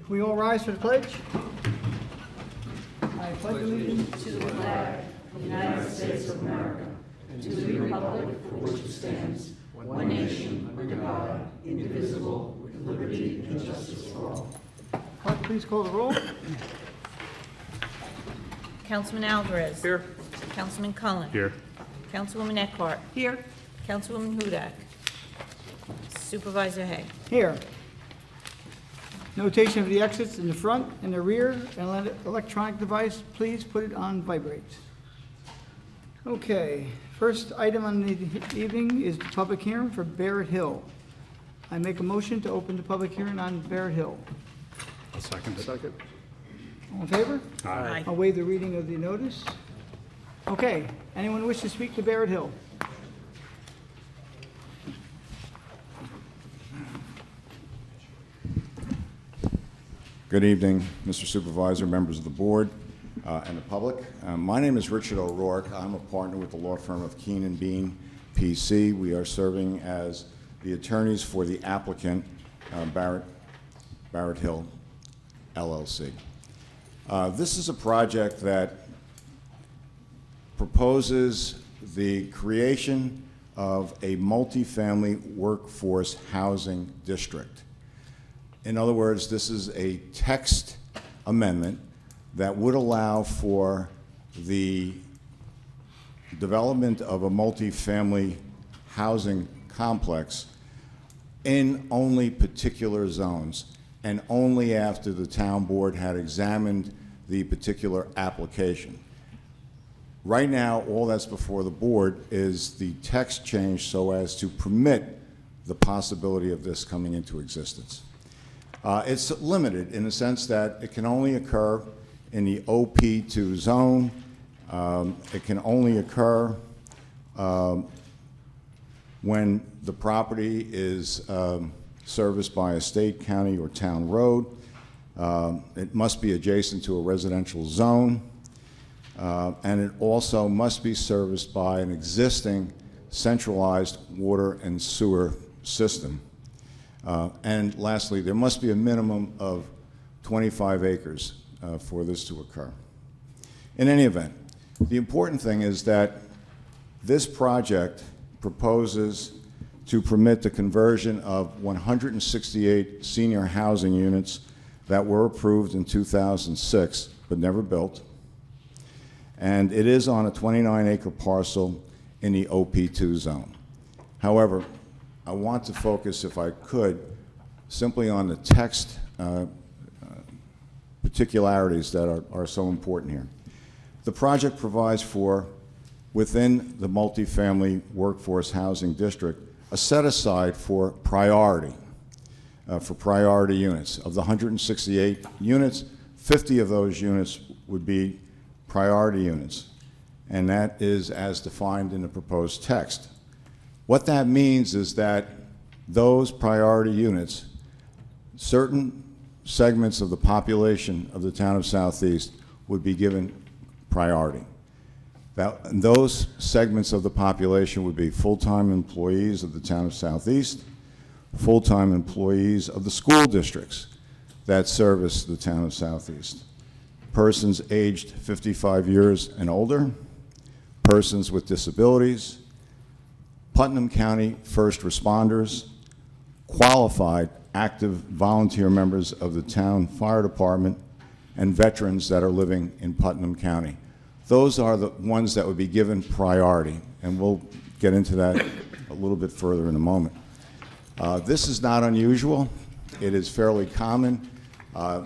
We all rise for the pledge. I pledge allegiance to the flag of the United States of America, and to the republic for which it stands, one nation, under God, indivisible, with liberty and justice for all. Clerk, please call the roll. Councilman Alvarez. Here. Councilman Cullen. Here. Councilwoman Eckhart. Here. Councilwoman Hudak. Supervisor Hay. Here. Notation of the exits in the front and the rear, and let electronic device, please put it on vibrate. Okay, first item on the evening is the public hearing for Barrett Hill. I make a motion to open the public hearing on Barrett Hill. I'll second it. Second. All in favor? Aye. I'll waive the reading of the notice. Okay, anyone wish to speak to Barrett Hill? Good evening, Mr. Supervisor, members of the board, and the public. My name is Richard O'Rourke. I'm a partner with the law firm of Keenan Bean, PC. We are serving as the attorneys for the applicant, Barrett Hill, LLC. This is a project that proposes the creation of a multifamily workforce housing district. In other words, this is a text amendment that would allow for the development of a multifamily housing complex in only particular zones and only after the town board had examined the particular application. Right now, all that's before the board is the text change so as to permit the possibility of this coming into existence. It's limited in the sense that it can only occur in the OP2 zone. It can only occur when the property is serviced by a state, county, or town road. It must be adjacent to a residential zone. And it also must be serviced by an existing centralized water and sewer system. And lastly, there must be a minimum of 25 acres for this to occur. In any event, the important thing is that this project proposes to permit the conversion of 168 senior housing units that were approved in 2006 but never built. And it is on a 29-acre parcel in the OP2 zone. However, I want to focus, if I could, simply on the text particularities that are so important here. The project provides for, within the multifamily workforce housing district, a set-aside for priority units. Of the 168 units, 50 of those units would be priority units, and that is as defined in the proposed text. What that means is that those priority units, certain segments of the population of the town of Southeast would be given priority. Those segments of the population would be full-time employees of the town of Southeast, full-time employees of the school districts that service the town of Southeast, persons aged 55 years and older, persons with disabilities, Putnam County first responders, qualified active volunteer members of the town fire department, and veterans that are living in Putnam County. Those are the ones that would be given priority, and we'll get into that a little bit further in a moment. This is not unusual. It is fairly common.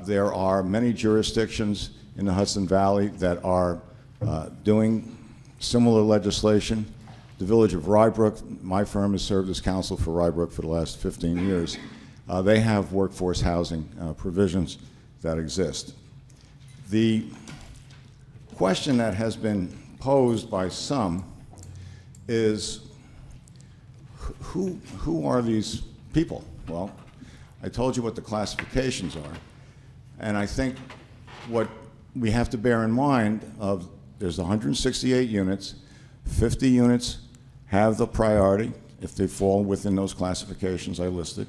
There are many jurisdictions in the Hudson Valley that are doing similar legislation. The village of Rybrook, my firm has served as counsel for Rybrook for the last 15 years. They have workforce housing provisions that exist. The question that has been posed by some is, who are these people? Well, I told you what the classifications are. And I think what we have to bear in mind of, there's 168 units, 50 units have the priority if they fall within those classifications I listed.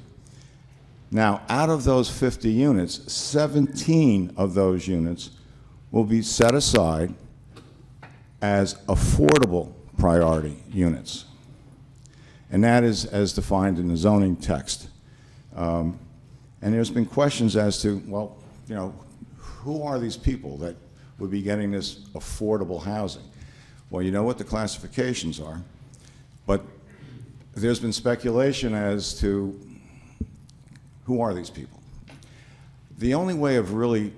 Now, out of those 50 units, 17 of those units will be set aside as affordable priority units. And that is as defined in the zoning text. And there's been questions as to, well, you know, who are these people that would be getting this affordable housing? Well, you know what the classifications are, but there's been speculation as to who are these people. The only way of really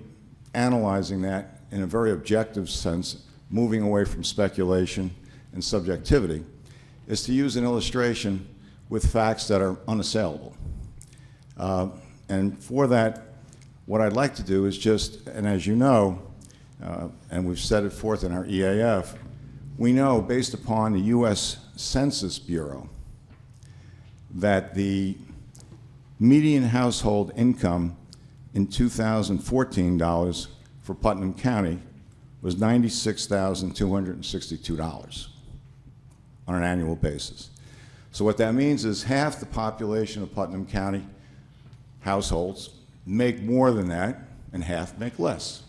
analyzing that in a very objective sense, moving away from speculation and subjectivity, is to use an illustration with facts that are unassailable. And for that, what I'd like to do is just, and as you know, and we've set it forth in our EAF, we know based upon the U.S. Census Bureau that the median household income in 2014 dollars for Putnam County was $96,262 on an annual basis. So what that means is half the population of Putnam County households make more than that, and half make less.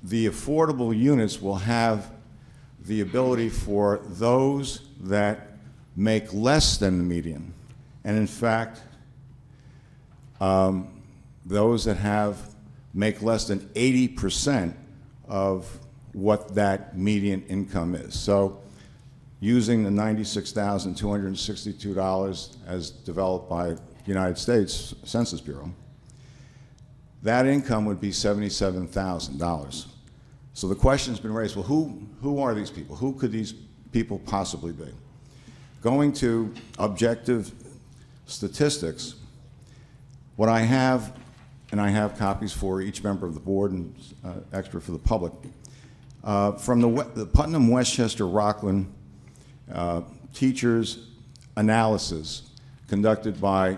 The affordable units will have the ability for those that make less than the median, and in fact, those that make less than 80% of what that median income is. So using the $96,262 as developed by the United States Census Bureau, that income would be $77,000. So the question's been raised, well, who are these people? Who could these people possibly be? Going to objective statistics, what I have, and I have copies for each member of the board and extra for the public, from the Putnam Westchester Rockland teachers analysis conducted by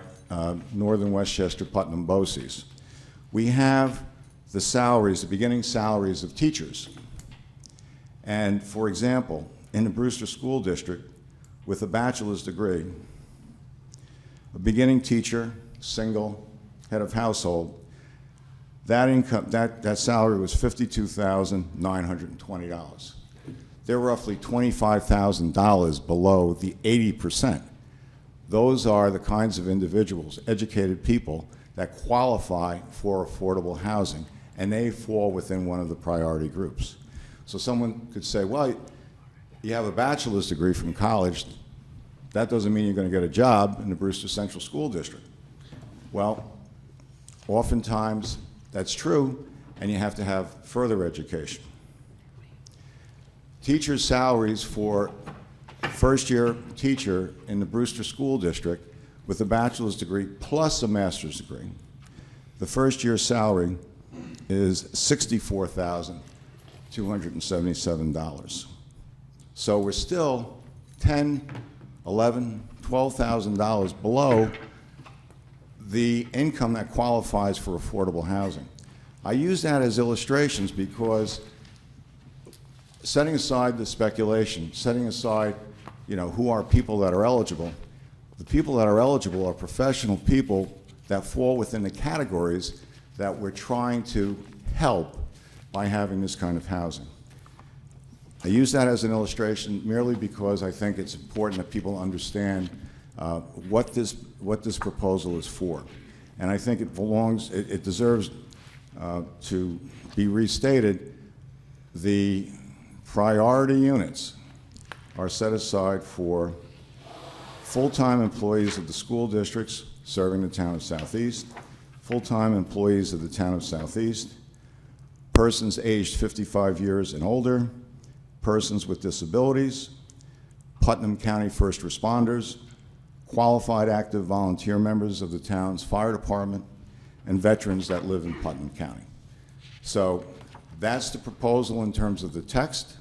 Northern Westchester Putnam BOCES. We have the salaries, the beginning salaries of teachers. And for example, in the Brewster School District, with a bachelor's degree, a beginning teacher, single, head of household, that income, that salary was $52,920. They're roughly $25,000 below the 80%. Those are the kinds of individuals, educated people, that qualify for affordable housing, and they fall within one of the priority groups. So someone could say, well, you have a bachelor's degree from college, that doesn't mean you're going to get a job in the Brewster Central School District. Well, oftentimes that's true, and you have to have further education. Teachers' salaries for first-year teacher in the Brewster School District with a bachelor's degree plus a master's degree, the first-year salary is $64,277. So we're still $10,000, $11,000, $12,000 below the income that qualifies for affordable housing. I use that as illustrations because setting aside the speculation, setting aside, you know, who are people that are eligible, the people that are eligible are professional people that fall within the categories that we're trying to help by having this kind of housing. I use that as an illustration merely because I think it's important that people understand what this proposal is for. And I think it deserves to be restated. The priority units are set aside for full-time employees of the school districts serving the town of Southeast, full-time employees of the town of Southeast, persons aged 55 years and older, persons with disabilities, Putnam County first responders, qualified active volunteer members of the town's fire department, and veterans that live in Putnam County. So that's the proposal in terms of the text.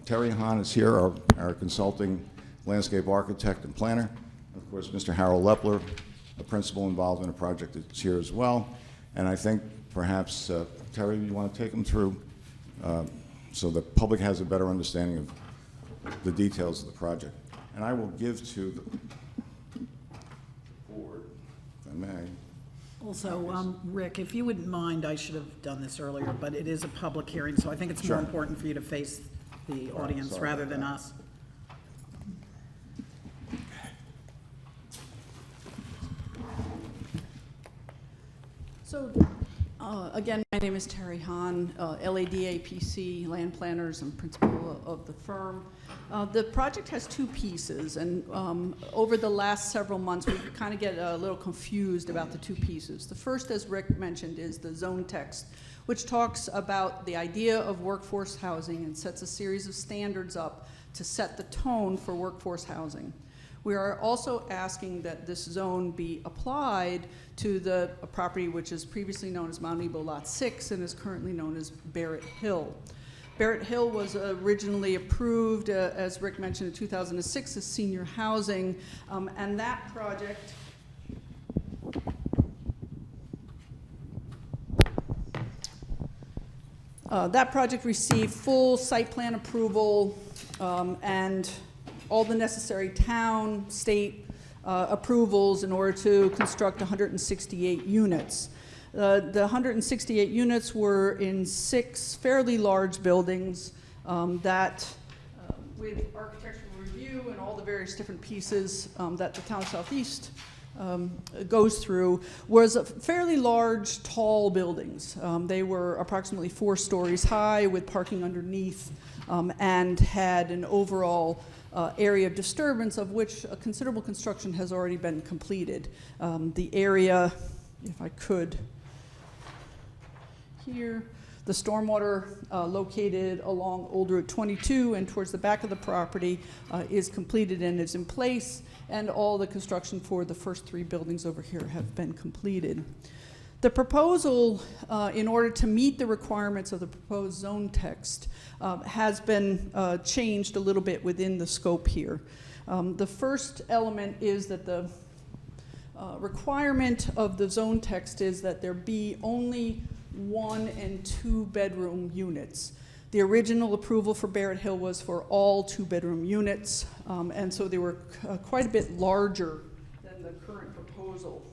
Terry Hahn is here, our consulting landscape architect and planner. Of course, Mr. Harold Lepler, a principal involved in the project, is here as well. And I think perhaps, Terry, you want to take them through so the public has a better understanding of the details of the project. And I will give to the board Also, Rick, if you wouldn't mind, I should have done this earlier, but it is a public hearing, so I think it's more Sure. important for you to face the audience sorry rather about than that. us. So, again, my name is Terry Hahn, LADAPC, land planners and principal of the firm. The project has two pieces, and over the last several months, we kind of get a little confused about the two pieces. The first, as Rick mentioned, is the zone text, which talks about the idea of workforce housing and sets a series of standards up to set the tone for workforce housing. We are also asking that this zone be applied to the property which is previously known as Mount Nebo Lot 6 and is currently known as Barrett Hill. Barrett Hill was originally approved, as Rick mentioned, in 2006 as senior housing, and that project received full site plan approval and all the necessary town, state approvals in order to construct 168 units. The 168 units were in 6 fairly large buildings that, with architectural review and all the various different pieces that the town of Southeast goes through, was fairly large, tall buildings. They were approximately 4 stories high with parking underneath and had an overall area of disturbance of which a considerable construction has already been completed. The area, if I could, here, the stormwater located along Old Route 22 and towards the back of the property is completed and is in place, and all the construction for the first 3 buildings over here have been completed. The proposal, in order to meet the requirements of the proposed zone text, has been changed a little bit within the scope here. The first element is that the requirement of the zone text is that there be only 1 and 2 bedroom units. The original approval for Barrett Hill was for all 2-bedroom units, and so they were quite a bit larger than the current proposal.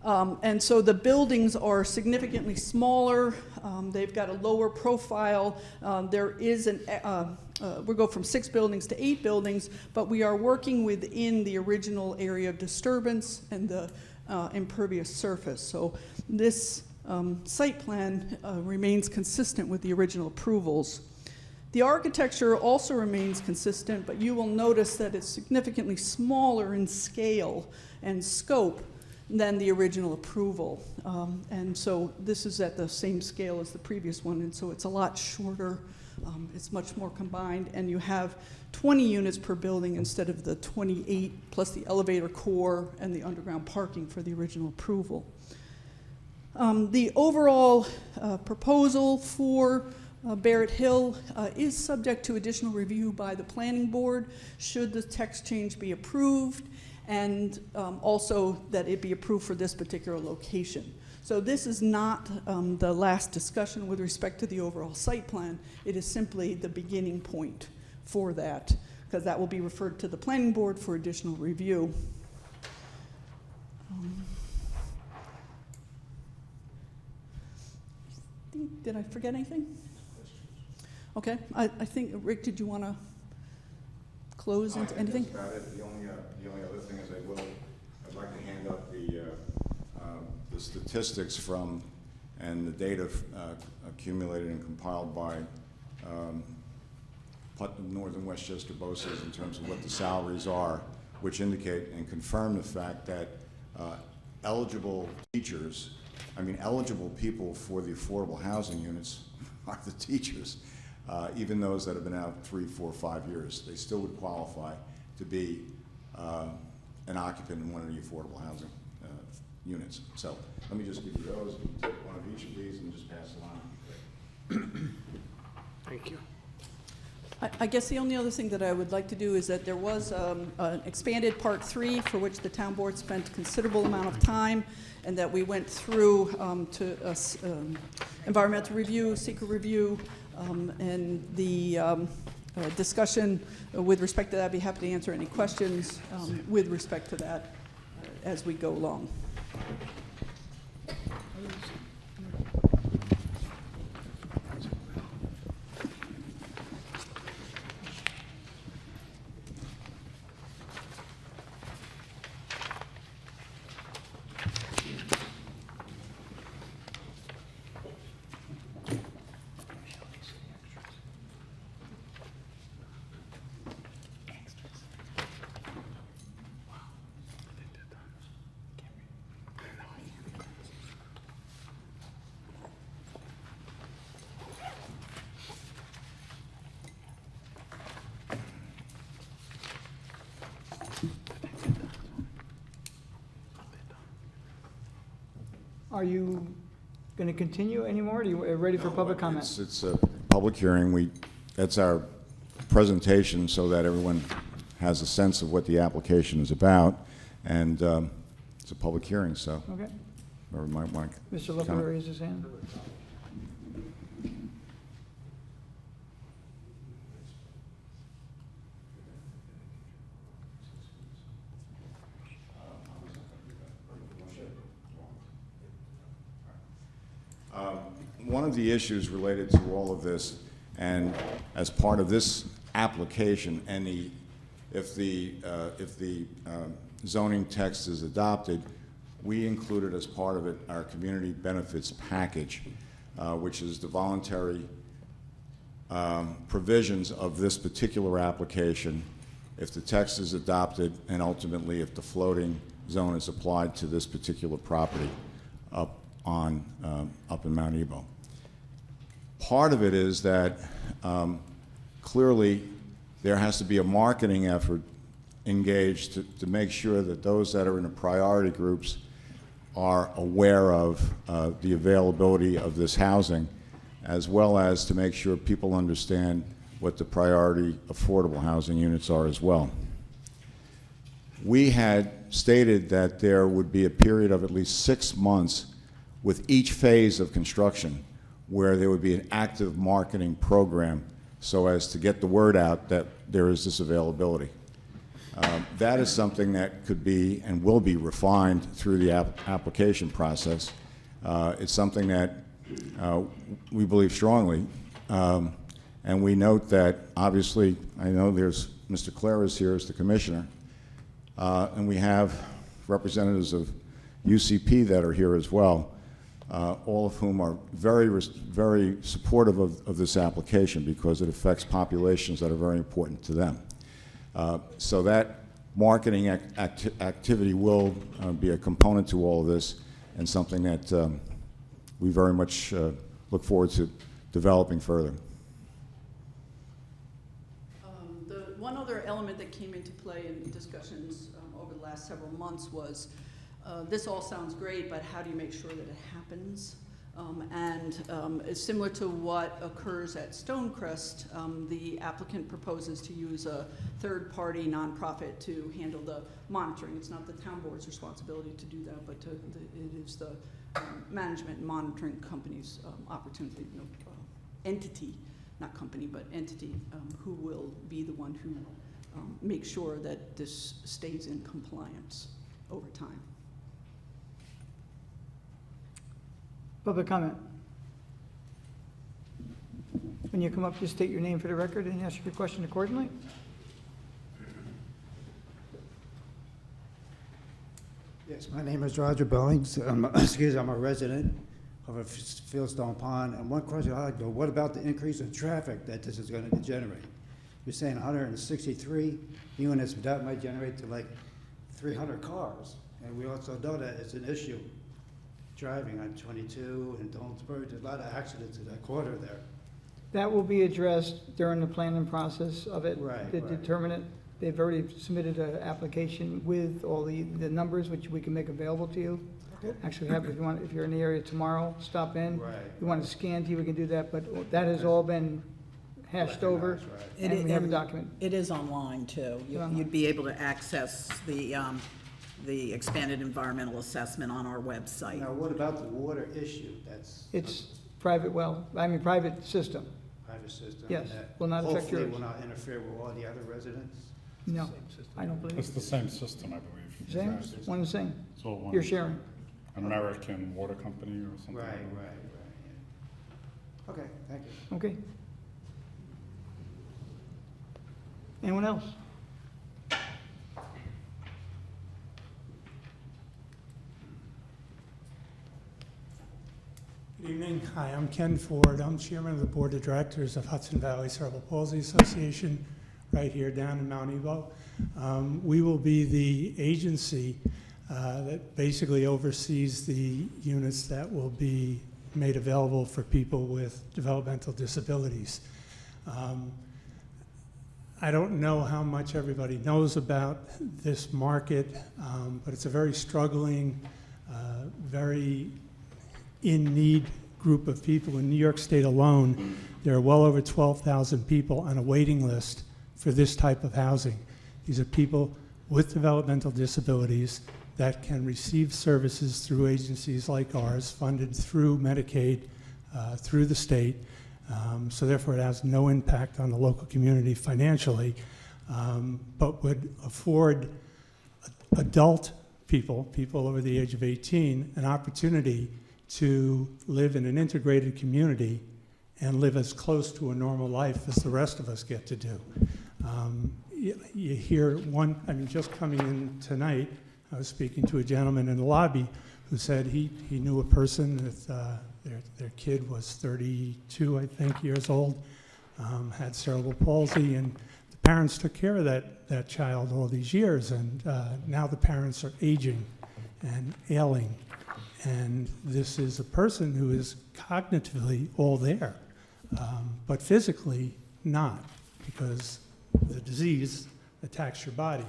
And so the buildings are significantly smaller. They've got a lower profile. There is we go from 6 buildings to 8 buildings, but we are working within the original area of disturbance and the impervious surface. So this site plan remains consistent with the original approvals. The architecture also remains consistent, but you will notice that it's significantly smaller in scale and scope than the original approval. And so this is at the same scale as the previous one, and so it's a lot shorter. It's much more combined, and you have 20 units per building instead of the 28 plus the elevator core and the underground parking for the original approval. The overall proposal for Barrett Hill is subject to additional review by the planning board should the text change be approved, and also that it be approved for this particular location. So this is not the last discussion with respect to the overall site plan. It is simply the beginning point for that, because that will be referred to the planning board for additional review. Did I forget anything? Okay, I think, Rick, did you want to close into anything? That's about it. The only other thing is I'd like to hand up the statistics from and the data accumulated and compiled by Putnam Northern Westchester BOCES in terms of what the salaries are, which indicate and confirm the fact that eligible teachers, eligible people for the affordable housing units are the teachers. Even those that have been out 3, 4, 5 years, they still would qualify to be an occupant in one of the affordable housing units. So let me just give you those. You can take one of each of these and just pass it on. Thank you. I guess the only other thing that I would like to do is that there was an expanded Part 3 for which the town board spent a considerable amount of time, and that we went through to environmental review, seeker review, and the discussion with respect to that. I'd be happy to answer any questions with respect to that as we go along. Are you going to continue anymore? Are you ready for public comment? It's a public hearing. That's our presentation so that everyone has a sense of what the application is about. And it's a public hearing, so Okay. whoever might want to Mr. Lupper comment. raised his hand. One of the issues related to all of this, and as part of this application, if the zoning text is adopted, we included as part of it our community benefits package, which is the voluntary provisions of this particular application if the text is adopted and ultimately if the floating zone is applied to this particular property up in Mount Ebo. Part of it is that clearly there has to be a marketing effort engaged to make sure that those that are in the priority groups are aware of the availability of this housing, as well as to make sure people understand what the priority affordable housing units are as well. We had stated that there would be a period of at least 6 months with each phase of construction where there would be an active marketing program so as to get the word out that there is this availability. That is something that could be and will be refined through the application process. It's something that we believe strongly, and we note that obviously, I know there's Mr. Clare is here as the commissioner, and we have representatives of UCP that are here as well, all of whom are very supportive of this application because it affects populations that are very important to them. So that marketing activity will be a component to all of this and something that we very much look forward to developing further. The one other element that came into play in discussions over the last several months was this all sounds great, but how do you make sure that it happens? It's similar to what occurs at Stonecrest. The applicant proposes to use a third-party nonprofit to handle the monitoring. It's not the town board's responsibility to do that, but it is the management and monitoring company's opportunity, entity, not company, but entity, who will be the one who makes sure that this stays in compliance over time. Public comment. When you come up, just state your name for the record and ask your question accordingly. Yes, my name is Roger Billings. I'm a resident of Fieldstone Pond. And one question I'd like to know, what about the increase in traffic that this is going to generate? You're saying 163 units, but that might generate to like 300 cars. And we also know that it's an issue driving on 22 and Donsburg. There's a lot of accidents in that corner there. That will be addressed during the planning process of it. Right, To right. determine it. They've already submitted an application with all the numbers which we can make available to you. Actually, if you're in the area tomorrow, stop in. Right. If you want to scan to you, we can do that, but that has all been hashed over. Recognized, And we have a document. It is online, too. You'd be able to access the expanded environmental assessment on our website. Now, what about the water issue? That's It's private private system. a private system. Yes, that will not affect hopefully yours. will not interfere with all the other residents. No, I don't believe It's it. the same system, I believe. Same, one and the same. It's all one. You're sharing. American Water Company or something. Right, yeah. Okay, thank you. Okay. Anyone else? Good evening. Hi, I'm Ken Ford. I'm chairman of the board of directors of Hudson Valley Cerebral Palsy Association, right here down in Mount Ebo. We will be the agency that basically oversees the units that will be made available for people with developmental disabilities. I don't know how much everybody knows about this market, but it's a very struggling, very in-need group of people. In New York State alone, there are well over 12,000 people on a waiting list for this type of housing. These are people with developmental disabilities that can receive services through agencies like ours, funded through Medicaid, through the state. So therefore it has no impact on the local community financially, but would afford adult people over the age of 18, an opportunity to live in an integrated community and live as close to a normal life as the rest of us get to do. You hear one, I mean, just coming in tonight, I was speaking to a gentleman in the lobby who said he knew a person with their kid was 32, I think, years old, had cerebral palsy, and the parents took care of that child all these years, and now the parents are aging and ailing. And this is a person who is cognitively all there, but physically not, because the disease attacks your body.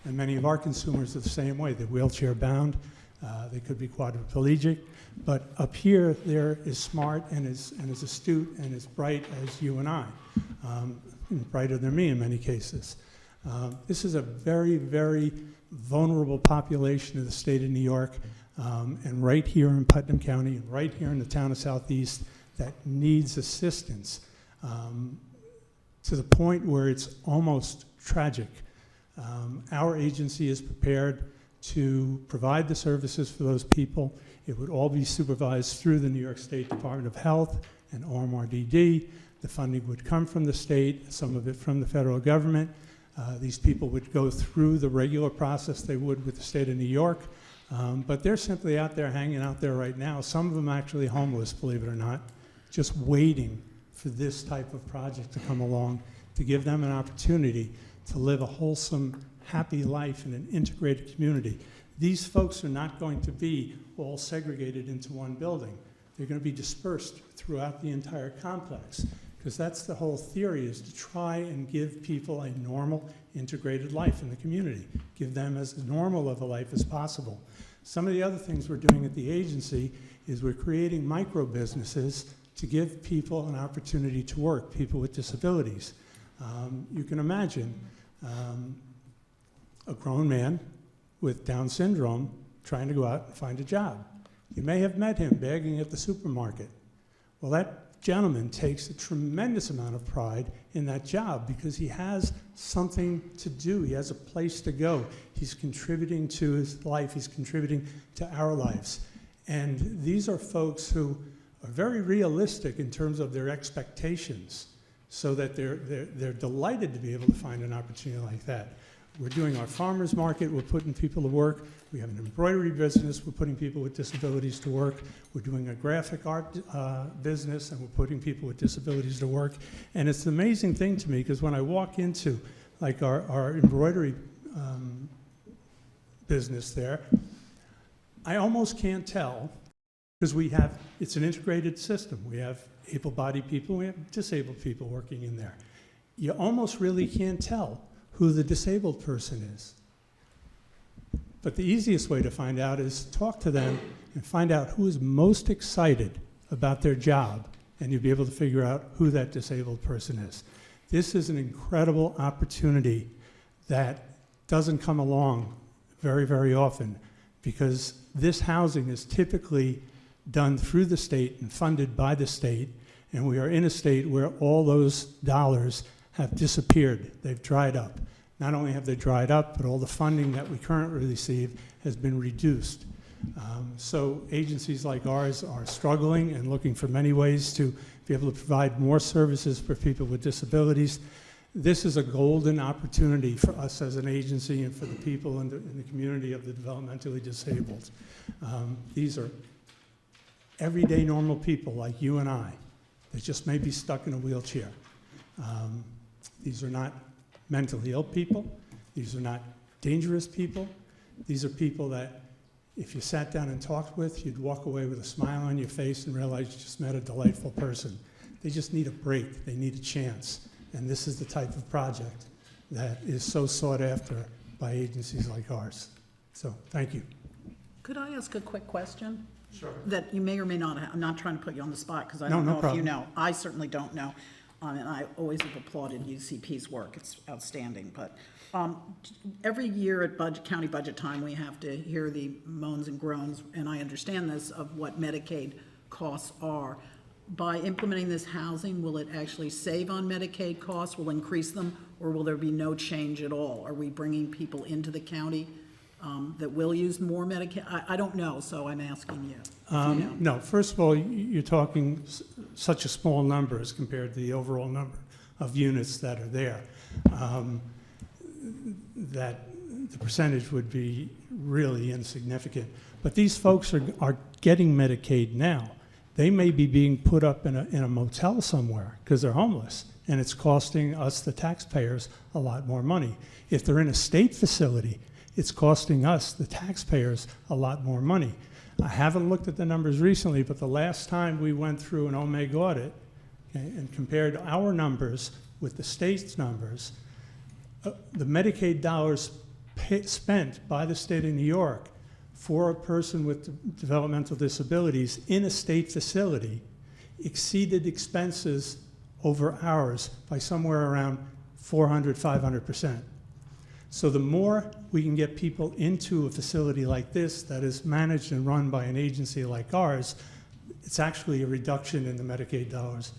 And many of our consumers are the same way. They're wheelchair bound, they could be quadriplegic, but up here there is smart and is astute and as bright as you and I, brighter than me in many cases. This is a very, very vulnerable population of the state of New York, and right here in Putnam County and right here in the town of Southeast that needs assistance to the point where it's almost tragic. Our agency is prepared to provide the services for those people. It would all be supervised through the New York State Department of Health and OMRDD. The funding would come from the state, some of it from the federal government. These people would go through the regular process they would with the state of New York, but they're simply out there, hanging out there right now. Some of them actually homeless, believe it or not, just waiting for this type of project to come along to give them an opportunity to live a wholesome, happy life in an integrated community. These folks are not going to be all segregated into one building. They're going to be dispersed throughout the entire complex, because that's the whole theory, is to try and give people a normal, integrated life in the community, give them as normal of a life as possible. Some of the other things we're doing at the agency is we're creating micro businesses to give people an opportunity to work, people with disabilities. You can imagine a grown man with Down syndrome trying to go out and find a job. You may have met him begging at the supermarket. Well, that gentleman takes a tremendous amount of pride in that job because he has something to do. He has a place to go. He's contributing to his life. He's contributing to our lives. And these are folks who are very realistic in terms of their expectations, so that they're delighted to be able to find an opportunity like that. We're doing our farmers market, we're putting people to work. We have an embroidery business, we're putting people with disabilities to work. We're doing a graphic art business, and we're putting people with disabilities to work. And it's an amazing thing to me, because when I walk into like our embroidery business there, I almost can't tell, because it's an integrated system. We have able-bodied people, we have disabled people working in there. You almost really can't tell who the disabled person is. But the easiest way to find out is talk to them and find out who is most excited about their job, and you'll be able to figure out who that disabled person is. This is an incredible opportunity that doesn't come along very, very often, because this housing is typically done through the state and funded by the state, and we are in a state where all those dollars have disappeared. They've dried up. Not only have they dried up, but all the funding that we currently receive has been reduced. So agencies like ours are struggling and looking for many ways to be able to provide more services for people with disabilities. This is a golden opportunity for us as an agency and for the people in the community of the developmentally disabled. These are everyday normal people like you and I that just may be stuck in a wheelchair. These are not mentally ill people. These are not dangerous people. These are people that if you sat down and talked with, you'd walk away with a smile on your face and realize you just met a delightful person. They just need a break. They need a chance. And this is the type of project that is so sought after by agencies like ours. So, thank you. Could I ask a quick question? Sure. That you may or may not have, I'm not trying to put you on the spot, because I No, don't no know if you problem. know. I certainly don't know, and I always have applauded UCP's work, it's outstanding, but every year at county budget time, we have to hear the moans and groans, and I understand this, of what Medicaid costs are. By implementing this housing, will it actually save on Medicaid costs, will increase them, or will there be no change at all? Are we bringing people into the county that will use more Medicaid? I don't know, so I'm asking you. If you know. No, first of all, you're talking such a small number as compared to the overall number of units that are there, that the percentage would be really insignificant. But these folks are getting Medicaid now. They may be being put up in a motel somewhere because they're homeless, and it's costing us, the taxpayers, a lot more money. If they're in a state facility, it's costing us, the taxpayers, a lot more money. I haven't looked at the numbers recently, but the last time we went through an OMEG audit, okay, and compared our numbers with the state's numbers, the Medicaid dollars spent by the state of New York for a person with developmental disabilities in a state facility exceeded expenses over ours by somewhere around 400, 500%. So the more we can get people into a facility like this that is managed and run by an agency like ours, it's actually a reduction in the Medicaid dollars,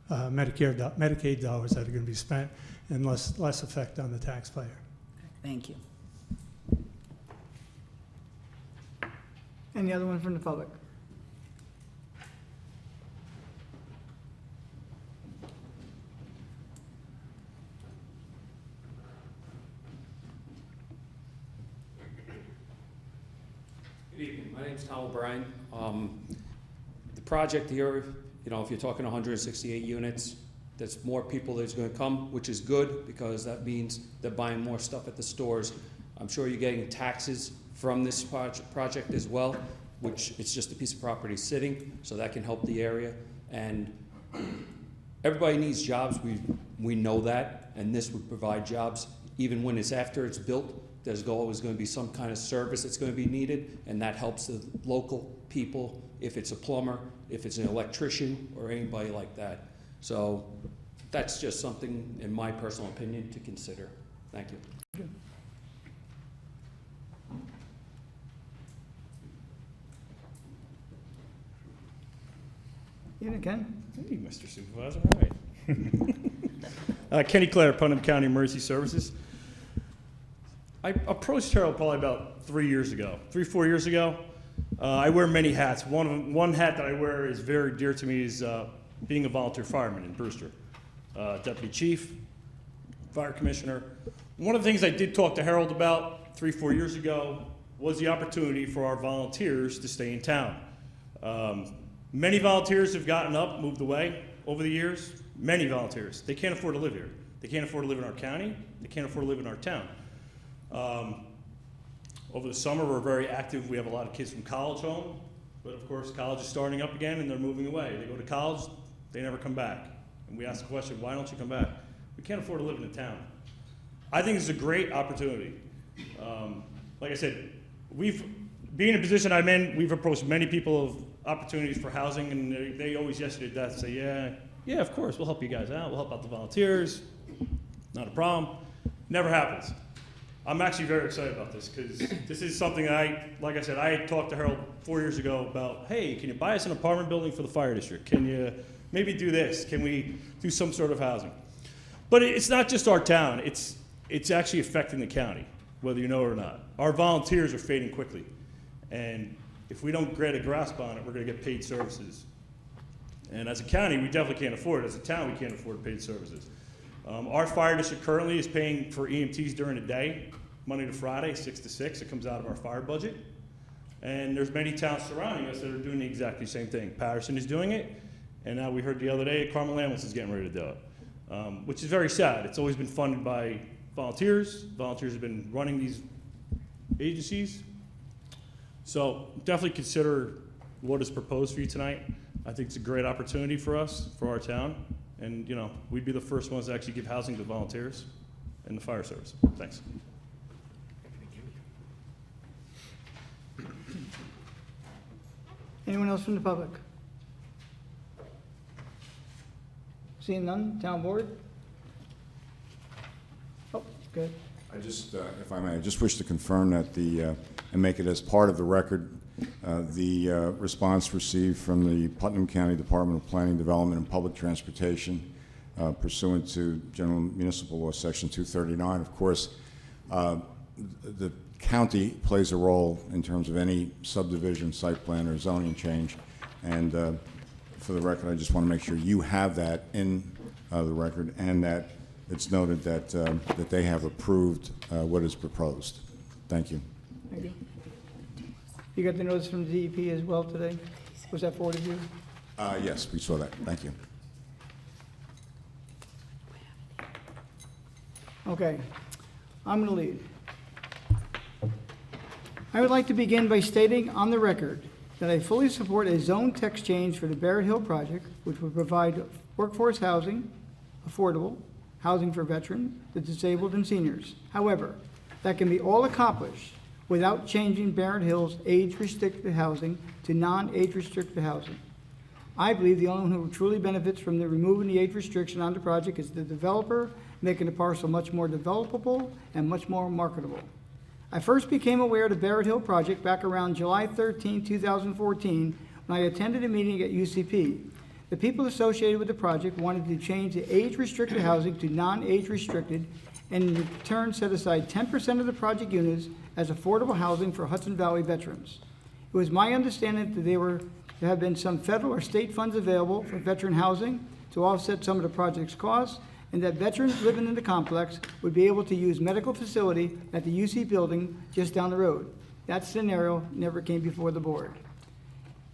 Medicaid dollars that are going to be spent, and less effect on the taxpayer. Thank you. Any other one from the public? Good evening. My name's Tom O'Brien. The project here, you know, if you're talking 168 units, there's more people that's going to come, which is good because that means they're buying more stuff at the stores. I'm sure you're getting taxes from this project as well, which it's just a piece of property sitting, so that can help the area. And everybody needs jobs. We know that, and this would provide jobs. Even when it's after it's built, there's always going to be some kind of service that's going to be needed, and that helps the local people, if it's a plumber, if it's an electrician, or anybody like that. So that's just something, in my personal opinion, to consider. Thank you. Yeah, Ken? Hey, Mr. Supervisor, all right. Kenny Clare, Putnam County Emergency Services. I approached Harold probably about 4 years ago. I wear many hats. One hat that I wear is very dear to me is being a volunteer fireman in Brewster. Deputy Chief, Fire Commissioner. One of the things I did talk to Harold about 3-4 years ago was the opportunity for our volunteers to stay in town. Many volunteers have gotten up, moved away over the years. Many volunteers. They can't afford to live here. They can't afford to live in our county. They can't afford to live in our town. Over the summer, we're very active. We have a lot of kids from college home, but of course, college is starting up again and they're moving away. They go to college, they never come back. And we ask the question, why don't you come back? We can't afford to live in a town. I think it's a great opportunity. Like I said, being in a position I'm in, we've approached many people of opportunities for housing, and they always yes to death say, yeah, of course, we'll help you guys out. We'll help out the volunteers. Not a problem. Never happens. I'm actually very excited about this because this is something like I said, I talked to Harold 4 years ago about, hey, can you buy us an apartment building for the fire district? Can you maybe do this? Can we do some sort of housing? But it's not just our town. It's actually affecting the county, whether you know it or not. Our volunteers are fading quickly. And If we don't get a grasp on it, we're gonna get paid services. And as a county, we definitely can't afford it. As a town, we can't afford paid services. Our fire district currently is paying for EMTs during the day, Monday to Friday, 6 to 6. It comes out of our fire budget. And there's many towns surrounding us that are doing the exactly same thing. Patterson is doing it, and now we heard the other day Carmel Ambulance is getting ready to do it, which is very sad. It's always been funded by volunteers. Volunteers have been running these agencies. So definitely consider what is proposed for you tonight. I think it's a great opportunity for us, for our town, and you know, we'd be the first ones to actually give housing to volunteers and the fire service. Thanks. Anyone else from the public? Seeing none, town board? Oh, good. I just, if I may, I just wish to confirm that and make it as part of the record, the response received from the Putnam County Department of Planning, Development, and Public Transportation pursuant to General Municipal Law, Section 239. Of course, the county plays a role in terms of any subdivision, site plan, or zoning change. And for the record, I just want to make sure you have that in the record, and that it's noted that, that they have approved what is proposed. Thank you. Thank you. You got the notice from the DEP as well today? Was that forwarded to you? Yes, we saw that. Thank you. Okay, I'm going to lead. I would like to begin by stating on the record that I fully support a zone text change for the Barrett Hill project, which would provide workforce housing, affordable housing for veterans, the disabled, and seniors. However, that can be all accomplished without changing Barrett Hill's age-restricted housing to non-age-restricted housing. I believe the only one who truly benefits from the removing the age restriction on the project is the developer, making the parcel much more developable and much more marketable. I first became aware of the Barrett Hill project back around July 13, 2014, when I attended a meeting at UCP. The people associated with the project wanted to change the age-restricted housing to non-age-restricted, and in return set aside 10% of the project units as affordable housing for Hudson Valley veterans. It was my understanding that there have been some federal or state funds available for veteran housing to offset some of the project's costs, and that veterans living in the complex would be able to use medical facility at the UC building just down the road. That scenario never came before the board.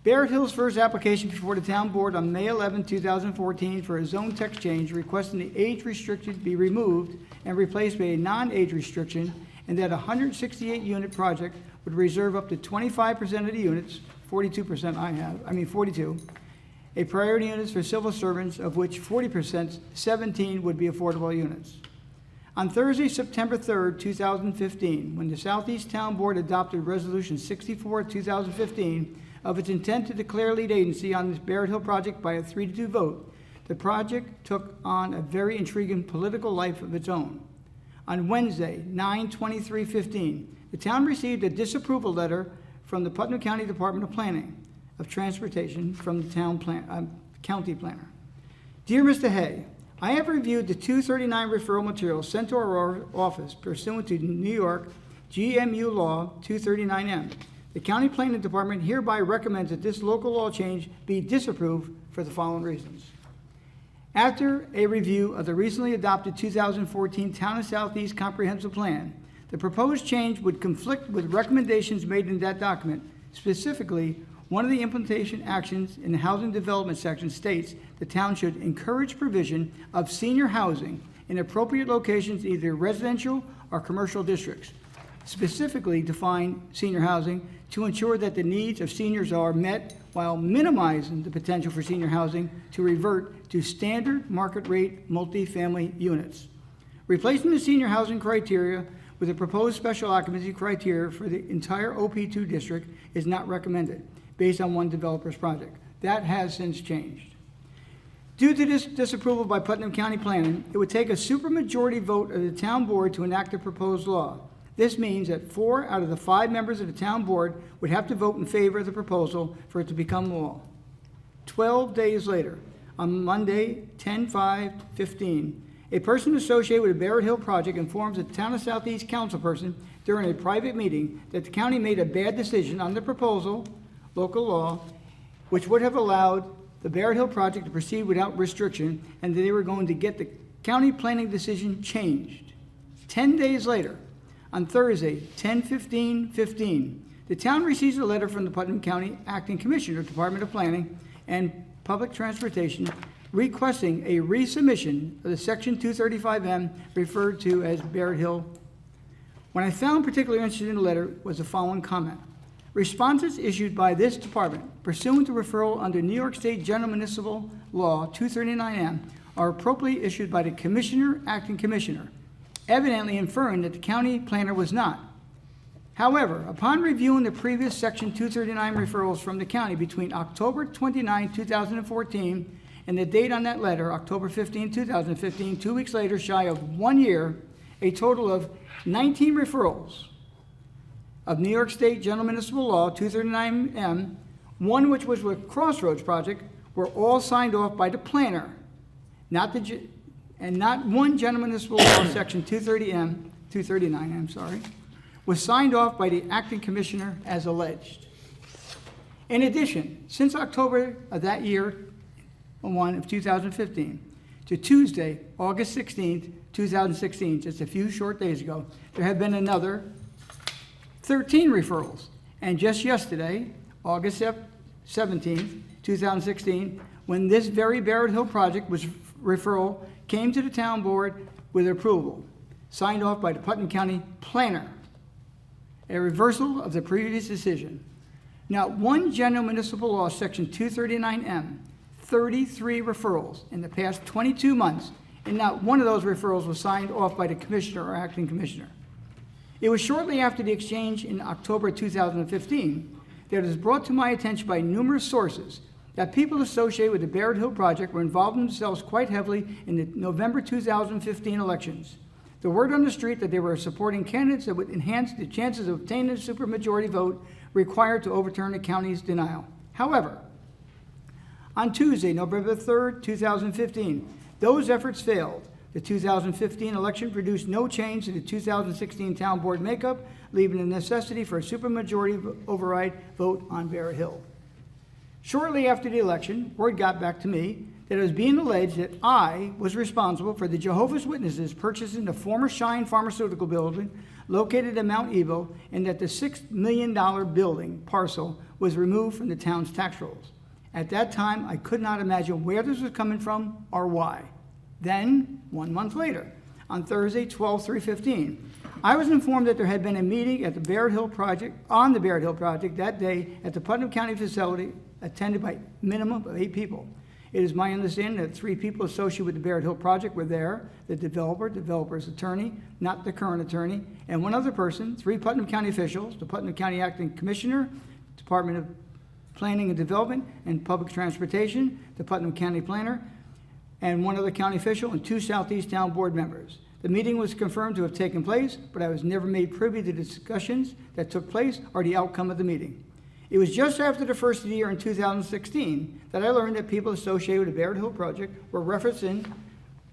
Barrett Hill's first application before the town board on May 11, 2014 for a zone text change requesting the age restriction be removed and replaced by a non-age restriction, and that a 168-unit project would reserve up to 25% of the units, 42%, a priority units for civil servants, of which 40%, 17 would be affordable units. On Thursday, September 3rd, 2015, when the Southeast Town Board adopted Resolution 64, 2015, of its intent to declare lead agency on this Barrett Hill project by a 3-2 vote, the project took on a very intriguing political life of its own. On Wednesday, 9/23/15, the town received a disapproval letter from the Putnam County Department of Planning of Transportation from the county planner. Dear Mr. Hay, I have reviewed the 239 referral materials sent to our office pursuant to New York GMU Law 239M. The County Planning Department hereby recommends that this local law change be disapproved for the following reasons. After a review of the recently adopted 2014 Town of Southeast Comprehensive Plan, the proposed change would conflict with recommendations made in that document. Specifically, one of the implementation actions in the housing development section states the town should encourage provision of senior housing in appropriate locations, either residential or commercial districts. Specifically define senior housing to ensure that the needs of seniors are met while minimizing the potential for senior housing to revert to standard market rate multifamily units. Replacing the senior housing criteria with a proposed special occupancy criteria for the entire OP2 district is not recommended based on one developer's project. That has since changed. Due to this disapproval by Putnam County Planning, it would take a supermajority vote of the town board to enact the proposed law. This means that 4 out of the 5 members of the town board would have to vote in favor of the proposal for it to become law. 12 days later, on Monday, 10/5/15, a person associated with the Barrett Hill project informs the Town of Southeast councilperson during a private meeting that the county made a bad decision on the proposal local law, which would have allowed the Barrett Hill project to proceed without restriction, and that they were going to get the county planning decision changed. 10 days later, on Thursday, 10/15/15, the town receives a letter from the Putnam County Acting Commissioner, Department of Planning and Public Transportation, requesting a resubmission of the Section 235M referred to as Barrett Hill. What I found particularly interesting in the letter was the following comment. Responses issued by this department pursuant to referral under New York State General Municipal Law 239M are appropriately issued by the Commissioner, Acting Commissioner, evidently inferring that the county planner was not. However, upon reviewing the previous Section 239 referrals from the county between October 29, 2014, and the date on that letter, October 15, 2015, 2 weeks later, shy of 1 year, a total of 19 referrals of New York State General Municipal Law 239M, one which was with Crossroads Project, were all signed off by the planner, and not one General Municipal Law Section 239M, was signed off by the acting commissioner as alleged. In addition, since October of that year, 2015, to Tuesday, August 16th, 2016, just a few short days ago, there have been another 13 referrals. And just yesterday, August 17th, 2016, when this very Barrett Hill project referral came to the town board with approval, signed off by the Putnam County planner, a reversal of the previous decision. Not one General Municipal Law, Section 239M, 33 referrals in the past 22 months, and not one of those referrals was signed off by the commissioner or acting commissioner. It was shortly after the exchange in October 2015 that it was brought to my attention by numerous sources that people associated with the Barrett Hill project were involved themselves quite heavily in the November 2015 elections. The word on the street that they were supporting candidates that would enhance the chances of obtaining a supermajority vote required to overturn the county's denial. However, on Tuesday, November 3rd, 2015, those efforts failed. The 2015 election produced no change to the 2016 town board makeup, leaving the necessity for a supermajority override vote on Barrett Hill. Shortly after the election, word got back to me that it was being alleged that I was responsible for the Jehovah's Witnesses purchasing the former Shine Pharmaceutical building located in Mount Ebo, and that the $6 million building parcel was removed from the town's tax rolls. At that time, I could not imagine where this was coming from or why. Then, 1 month later, on Thursday, 12/3/15, I was informed that there had been a meeting at the Barrett Hill project, on the Barrett Hill project that day at the Putnam County facility, attended by a minimum of 8 people. It is my understanding that 3 people associated with the Barrett Hill project were there, the developer's attorney, not the current attorney, and 1 other person, 3 Putnam County officials, the Putnam County Acting Commissioner, Department of Planning and Development and Public Transportation, the Putnam County Planner, and 1 other county official, and 2 Southeast Town Board members. The meeting was confirmed to have taken place, but I was never made privy to the discussions that took place or the outcome of the meeting. It was just after the first of the year in 2016 that I learned that people associated with the Barrett Hill project were referencing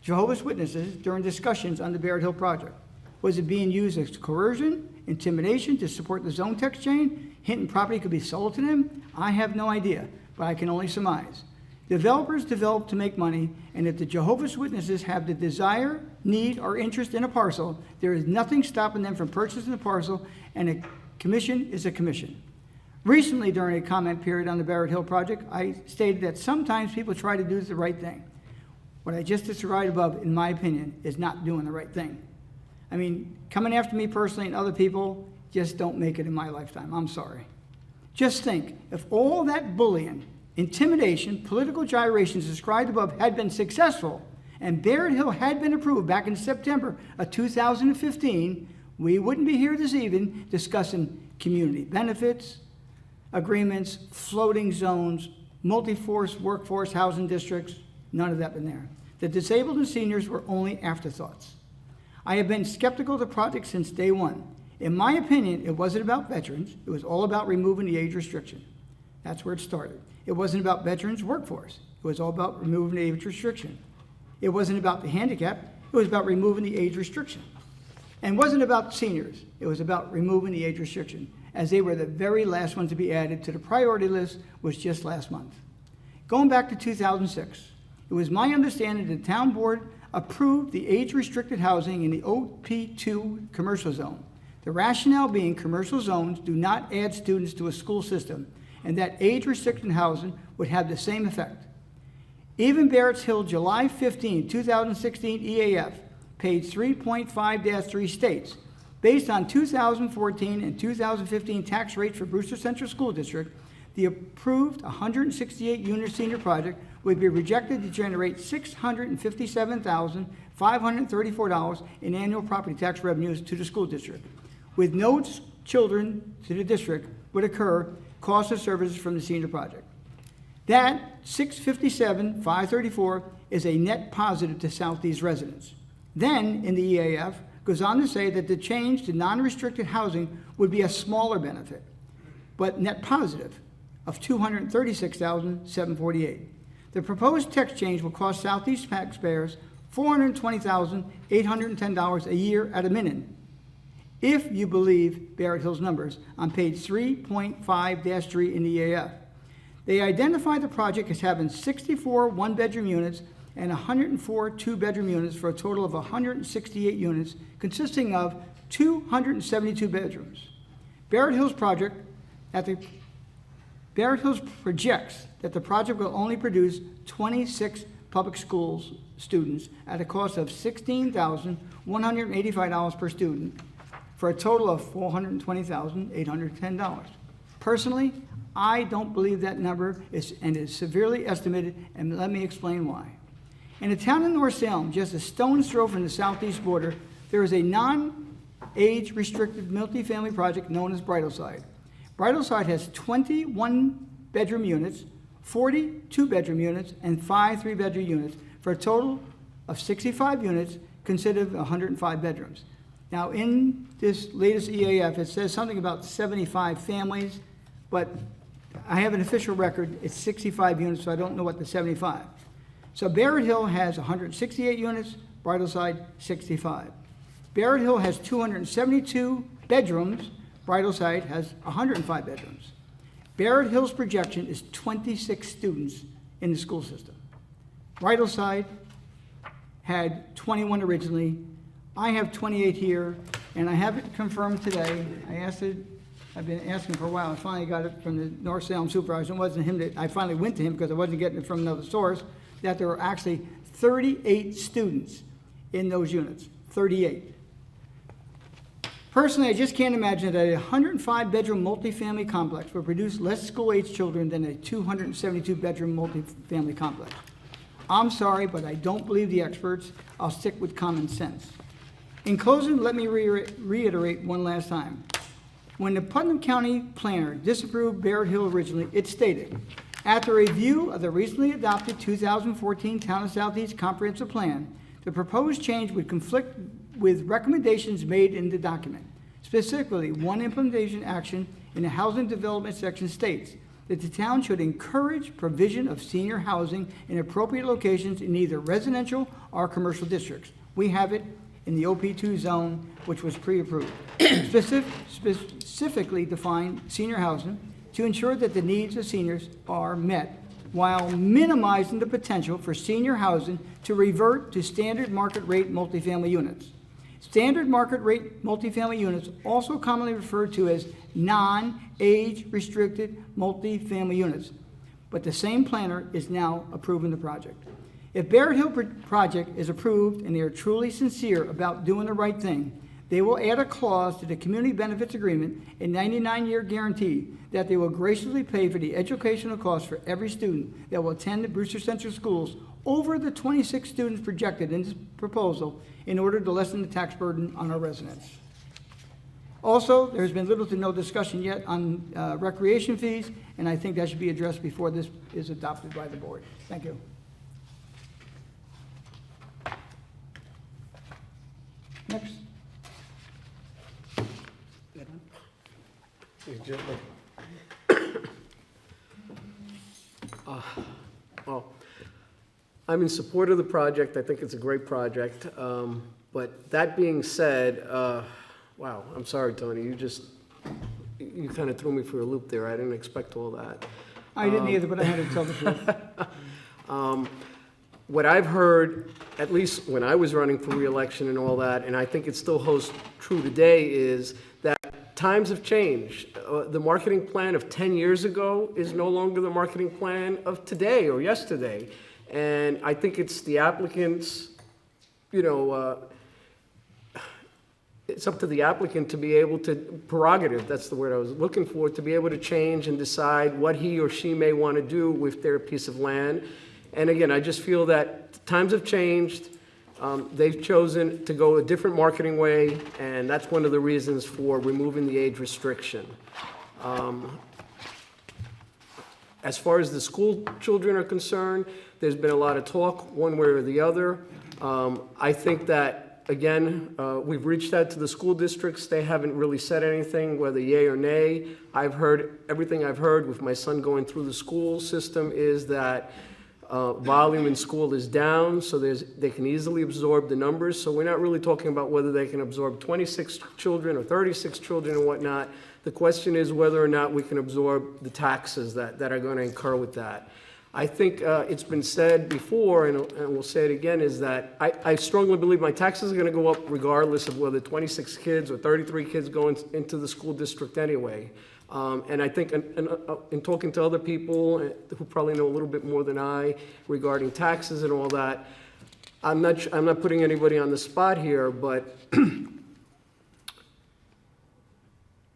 Jehovah's Witnesses during discussions on the Barrett Hill project. Was it being used as coercion, intimidation to support the zone text chain, hinting property could be sold to them? I have no idea, but I can only surmise. Developers develop to make money, and if the Jehovah's Witnesses have the desire, need, or interest in a parcel, there is nothing stopping them from purchasing the parcel, and a commission is a commission. Recently, during a comment period on the Barrett Hill project, I stated that sometimes people try to do the right thing. What I just described above, in my opinion, is not doing the right thing. I mean, coming after me personally and other people just don't make it in my lifetime. I'm sorry. Just think, if all that bullying, intimidation, political gyrations described above had been successful, and Barrett Hill had been approved back in September of 2015, we wouldn't be here this evening discussing community benefits, agreements, floating zones, multi-force workforce housing districts. None of that been there. The disabled and seniors were only afterthoughts. I have been skeptical of the project since day one. In my opinion, it wasn't about veterans. It was all about removing the age restriction. That's where it started. It wasn't about veterans' workforce. It was all about removing the age restriction. It wasn't about the handicapped. It was about removing the age restriction. And it wasn't about seniors. It was about removing the age restriction. as they were the very last ones to be added to the priority list, was just last month. Going back to 2006, it was my understanding the town board approved the age-restricted housing in the OP2 commercial zone. The rationale being commercial zones do not add students to a school system, and that age-restricted housing would have the same effect. Even Barrett's Hill July 15, 2016 EAF, page 3.5-3 states, based on 2014 and 2015 tax rates for Brewster Central School District, the approved 168-unit senior project would be projected to generate $657,534 in annual property tax revenues to the school district. With no children to the district would occur cost of services from the senior project. That $657,534 is a net positive to Southeast residents. Then, in the EAF, goes on to say that the change to non-restricted housing would be a smaller benefit, but net positive of $236,748. The proposed text change will cost Southeast taxpayers $420,810 a year at a minimum, if you believe Barrett Hill's numbers on page 3.5-3 in the EAF. They identify the project as having 64 one-bedroom units and 104 two-bedroom units for a total of 168 units, consisting of 272 bedrooms. Barrett Hills projects that the project will only produce 26 public schools students at a cost of $16,185 per student, for a total of $420,810. Personally, I don't believe that number is severely estimated, and let me explain why. In a town in North Salem, just a stone's throw from the southeast border, there is a non-age restricted multifamily project known as Bridleside. Bridleside has 21 bedroom units, 40 two-bedroom units, and 5 three-bedroom units, for a total of 65 units, considered 105 bedrooms. Now, in this latest EAF, it says something about 75 families, but I have an official record, it's 65 units, so I don't know what the 75. So Barrett Hill has 168 units, Bridleside 65. Barrett Hill has 272 bedrooms, Bridleside has 105 bedrooms. Barrett Hill's projection is 26 students in the school system. Bridleside had 21 originally. I have 28 here, and I have it confirmed today. I've been asking for a while. I finally got it from the North Salem supervisor. It wasn't him I finally went to him because I wasn't getting it from another source, that there were actually 38 students in those units, 38. Personally, I just can't imagine that a 105-bedroom multifamily complex will produce less school-age children than a 272-bedroom multifamily complex. I'm sorry, but I don't believe the experts. I'll stick with common sense. In closing, let me reiterate one last time. When the Putnam County planner disapproved Barrett Hill originally, it stated, after review of the recently adopted 2014 Town of Southeast Comprehensive Plan, the proposed change would conflict with recommendations made in the document. Specifically, one implementation action in the housing development section states that the town should encourage provision of senior housing in appropriate locations in either residential or commercial districts. We have it in the OP2 zone, which was pre-approved. Specifically define senior housing to ensure that the needs of seniors are met while minimizing the potential for senior housing to revert to standard market rate multifamily units. Standard market rate multifamily units, also commonly referred to as non-age restricted multifamily units, but the same planner is now approving the project. If Barrett Hill project is approved and they are truly sincere about doing the right thing, they will add a clause to the community benefits agreement, a 99-year guarantee that they will graciously pay for the educational costs for every student that will attend the Brewster Central Schools over the 26 students projected in this proposal in order to lessen the tax burden on our residents. Also, there's been little to no discussion yet on recreation fees, and I think that should be addressed before this is adopted by the board. Thank you. Next. Well, I'm in support of the project. I think it's a great project. But that being said, wow, I'm sorry, Tony, you you kind of threw me for a loop there. I didn't expect all that. I didn't either, but I had to tell the truth. What I've heard, at least when I was running for reelection and all that, and I think it still holds true today, is that times have changed. The marketing plan of 10 years ago is no longer the marketing plan of today or yesterday. And I think it's the applicants, it's up to the applicant to be able to, prerogative, that's the word I was looking for, to be able to change and decide what he or she may want to do with their piece of land. And again, I just feel that times have changed. They've chosen to go a different marketing way, and that's one of the reasons for removing the age restriction. As far as the school children are concerned, there's been a lot of talk, one way or the other. I think that, again, we've reached out to the school districts. They haven't really said anything, whether yay or nay. Everything I've heard with my son going through the school system is that volume in school is down, so they can easily absorb the numbers. So we're not really talking about whether they can absorb 26 children or 36 children and whatnot. The question is whether or not we can absorb the taxes that are going to incur with that. I think it's been said before, and we'll say it again, is that I strongly believe my taxes are going to go up regardless of whether 26 kids or 33 kids go into the school district anyway. And I think in talking to other people who probably know a little bit more than I regarding taxes and all that, I'm not putting anybody on the spot here, but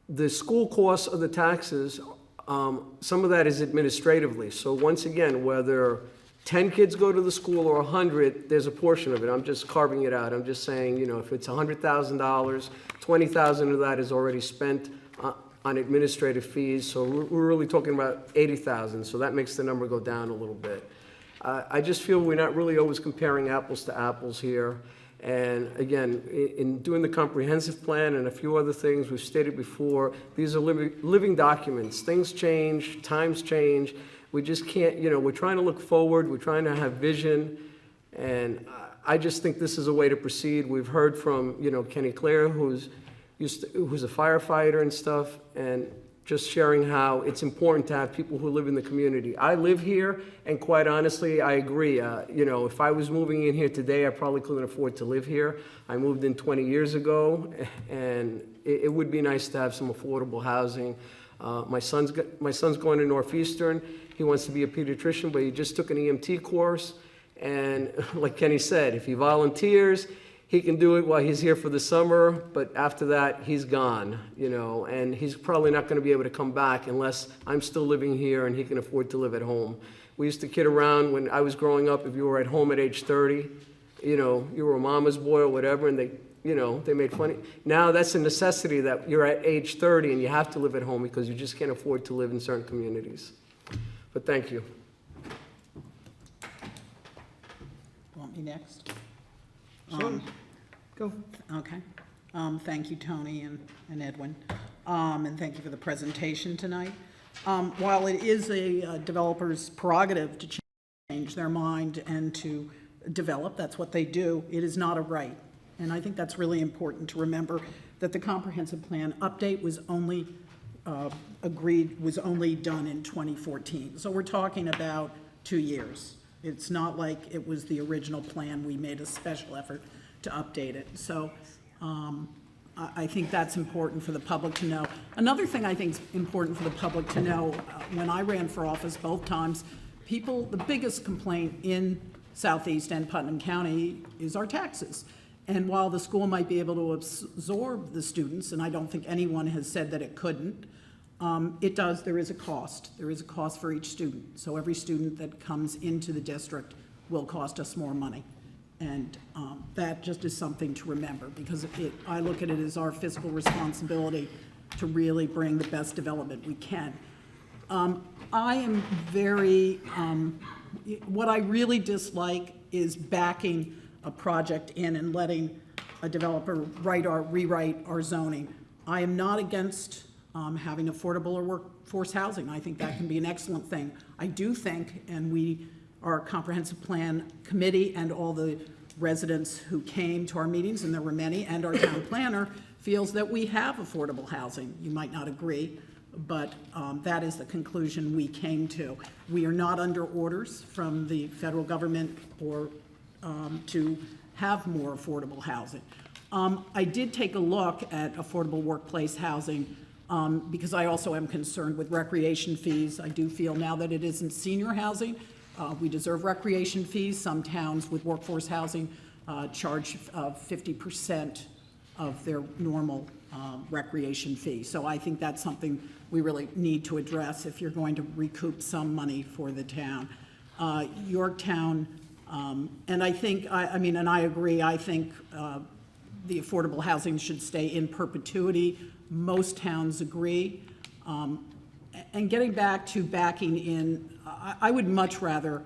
the school costs of the taxes, some of that is administratively. So once again, whether 10 kids go to the school or 100, there's a portion of it. I'm just carving it out. I'm just saying, if it's $100,000, $20,000 of that is already spent on administrative fees. So we're really talking about $80,000. So that makes the number go down a little bit. I just feel we're not really always comparing apples to apples here. And again, in doing the comprehensive plan and a few other things we've stated before, these are living documents. Things change, times change. We just can't, we're trying to look forward. We're trying to have vision. And I just think this is a way to proceed. We've heard from, Kenny Clare, who's a firefighter and stuff, and just sharing how it's important to have people who live in the community. I live here, and quite honestly, I agree. If I was moving in here today, I probably couldn't afford to live here. I moved in 20 years ago, and it would be nice to have some affordable housing. My son's going to Northeastern. He wants to be a pediatrician, but he just took an EMT course. And like Kenny said, if he volunteers, he can do it while he's here for the summer, but after that, he's gone, and he's probably not going to be able to come back unless I'm still living here and he can afford to live at home. We used to kid around when I was growing up, if you were at home at age 30, you were a mama's boy or whatever, and they made fun. Now that's a necessity that you're at age 30 and you have to live at home because you just can't afford to live in certain communities. But thank you. Want me next? Sure. Go. Okay. Thank you, Tony and Edwin. And thank you for the presentation tonight. While it is a developer's prerogative to change their mind and to develop, that's what they do, it is not a right. And I think that's really important to remember, that the comprehensive plan update was only was only done in 2014. So we're talking about 2 years. It's not like it was the original plan. We made a special effort to update it. So I think that's important for the public to know. Another thing I think is important for the public to know, when I ran for office both times, the biggest complaint in Southeast and Putnam County is our taxes. And while the school might be able to absorb the students, and I don't think anyone has said that it couldn't, there is a cost. There is a cost for each student. So every student that comes into the district will cost us more money. And that just is something to remember, because I look at it as our fiscal responsibility to really bring the best development we can. I am what I really dislike is backing a project in and letting a developer rewrite our zoning. I am not against having affordable or workforce housing. I think that can be an excellent thing. I do think, and our comprehensive plan committee and all the residents who came to our meetings, and there were many, and our town planner feels that we have affordable housing. You might not agree, but that is the conclusion we came to. We are not under orders from the federal government or to have more affordable housing. I did take a look at affordable workplace housing because I also am concerned with recreation fees. I do feel now that it isn't senior housing, we deserve recreation fees. Some towns with workforce housing charge 50% of their normal recreation fee. So I think that's something we really need to address if you're going to recoup some money for the town. Yorktown, and I think, I mean, and I agree, I think the affordable housing should stay in perpetuity. Most towns agree. And getting back to backing in, I would much rather,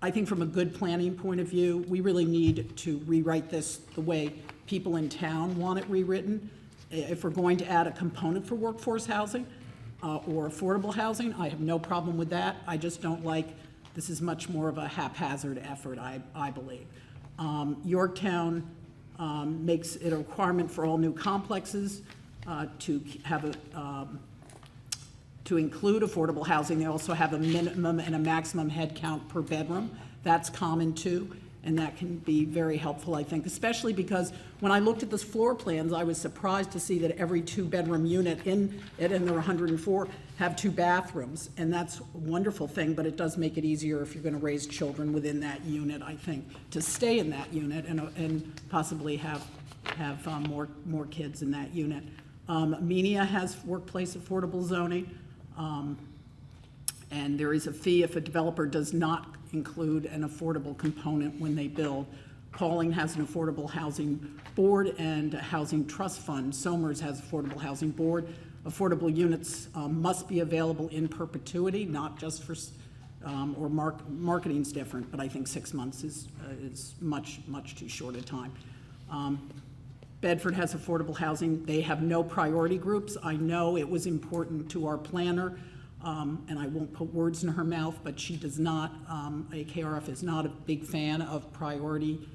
I think from a good planning point of view, we really need to rewrite this the way people in town want it rewritten. If we're going to add a component for workforce housing or affordable housing, I have no problem with that. I just don't like, this is much more of a haphazard effort, I believe. Yorktown makes it a requirement for all new complexes to have a, to include affordable housing. They also have a minimum and a maximum head count per bedroom. That's common too, and that can be very helpful, I think, especially because when I looked at the floor plans, I was surprised to see that every 2-bedroom unit in it, and there are 104, have 2 bathrooms, and that's a wonderful thing, but it does make it easier if you're going to raise children within that unit, I think, to stay in that unit and possibly have more kids in that unit. Menia has workplace affordable zoning. And there is a fee if a developer does not include an affordable component when they build. Pauling has an affordable housing board and a housing trust fund. Somers has affordable housing board. Affordable units must be available in perpetuity, not just for, or marketing's different, but I think 6 months is much too short a time. Bedford has affordable housing. They have no priority groups. I know it was important to our planner, and I won't put words in her mouth, but she does not, AKRF is not a big fan of priority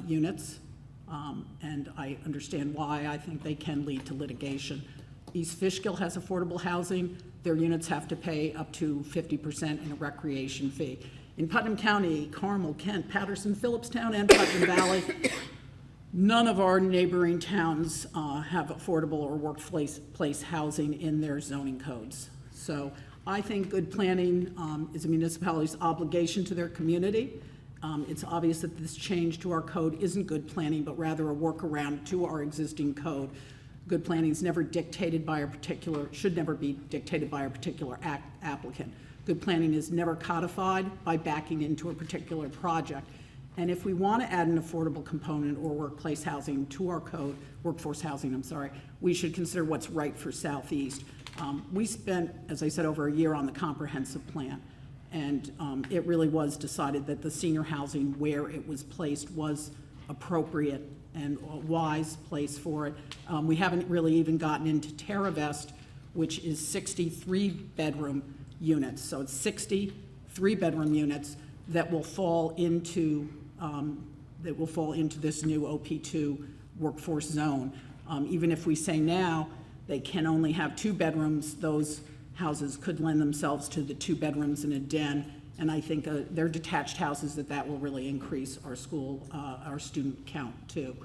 units, and I understand why. I think they can lead to litigation. East Fishkill has affordable housing. Their units have to pay up to 50% in a recreation fee. In Putnam County, Carmel, Kent, Patterson, Phillipstown, and Putnam Valley, none of our neighboring towns have affordable or workplace housing in their zoning codes. So I think good planning is a municipality's obligation to their community. It's obvious that this change to our code isn't good planning, but rather a workaround to our existing code. Good planning is never dictated by a particular, should never be dictated by a particular applicant. Good planning is never codified by backing into a particular project. And if we want to add an affordable component or workplace housing to our code, workforce housing, I'm sorry, we should consider what's right for Southeast. We spent, as I said, over a year on the comprehensive plan, and it really was decided that the senior housing where it was placed was appropriate and a wise place for it. We haven't really even gotten into TerraVest, which is 63-bedroom units. So it's 60 3-bedroom units that will fall into this new OP2 workforce zone. Even if we say now they can only have 2 bedrooms, those houses could lend themselves to the 2 bedrooms and a den. And I think they're detached houses that will really increase our our student count too.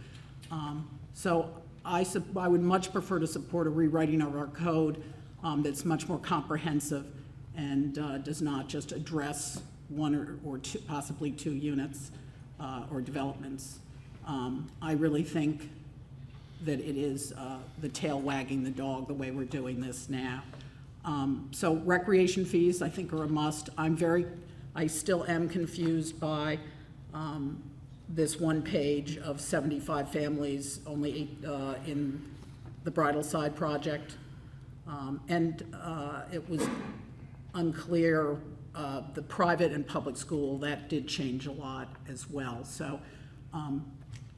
So I would much prefer to support a rewriting of our code that's much more comprehensive and does not just address 1 or 2, possibly 2 units or developments. I really think that it is the tail wagging the dog the way we're doing this now. So recreation fees, I think, are a must. I still am confused by this one page of 75 families, only 8 in the Bridal Side project. And it was unclear, the private and public school, that did change a lot as well. So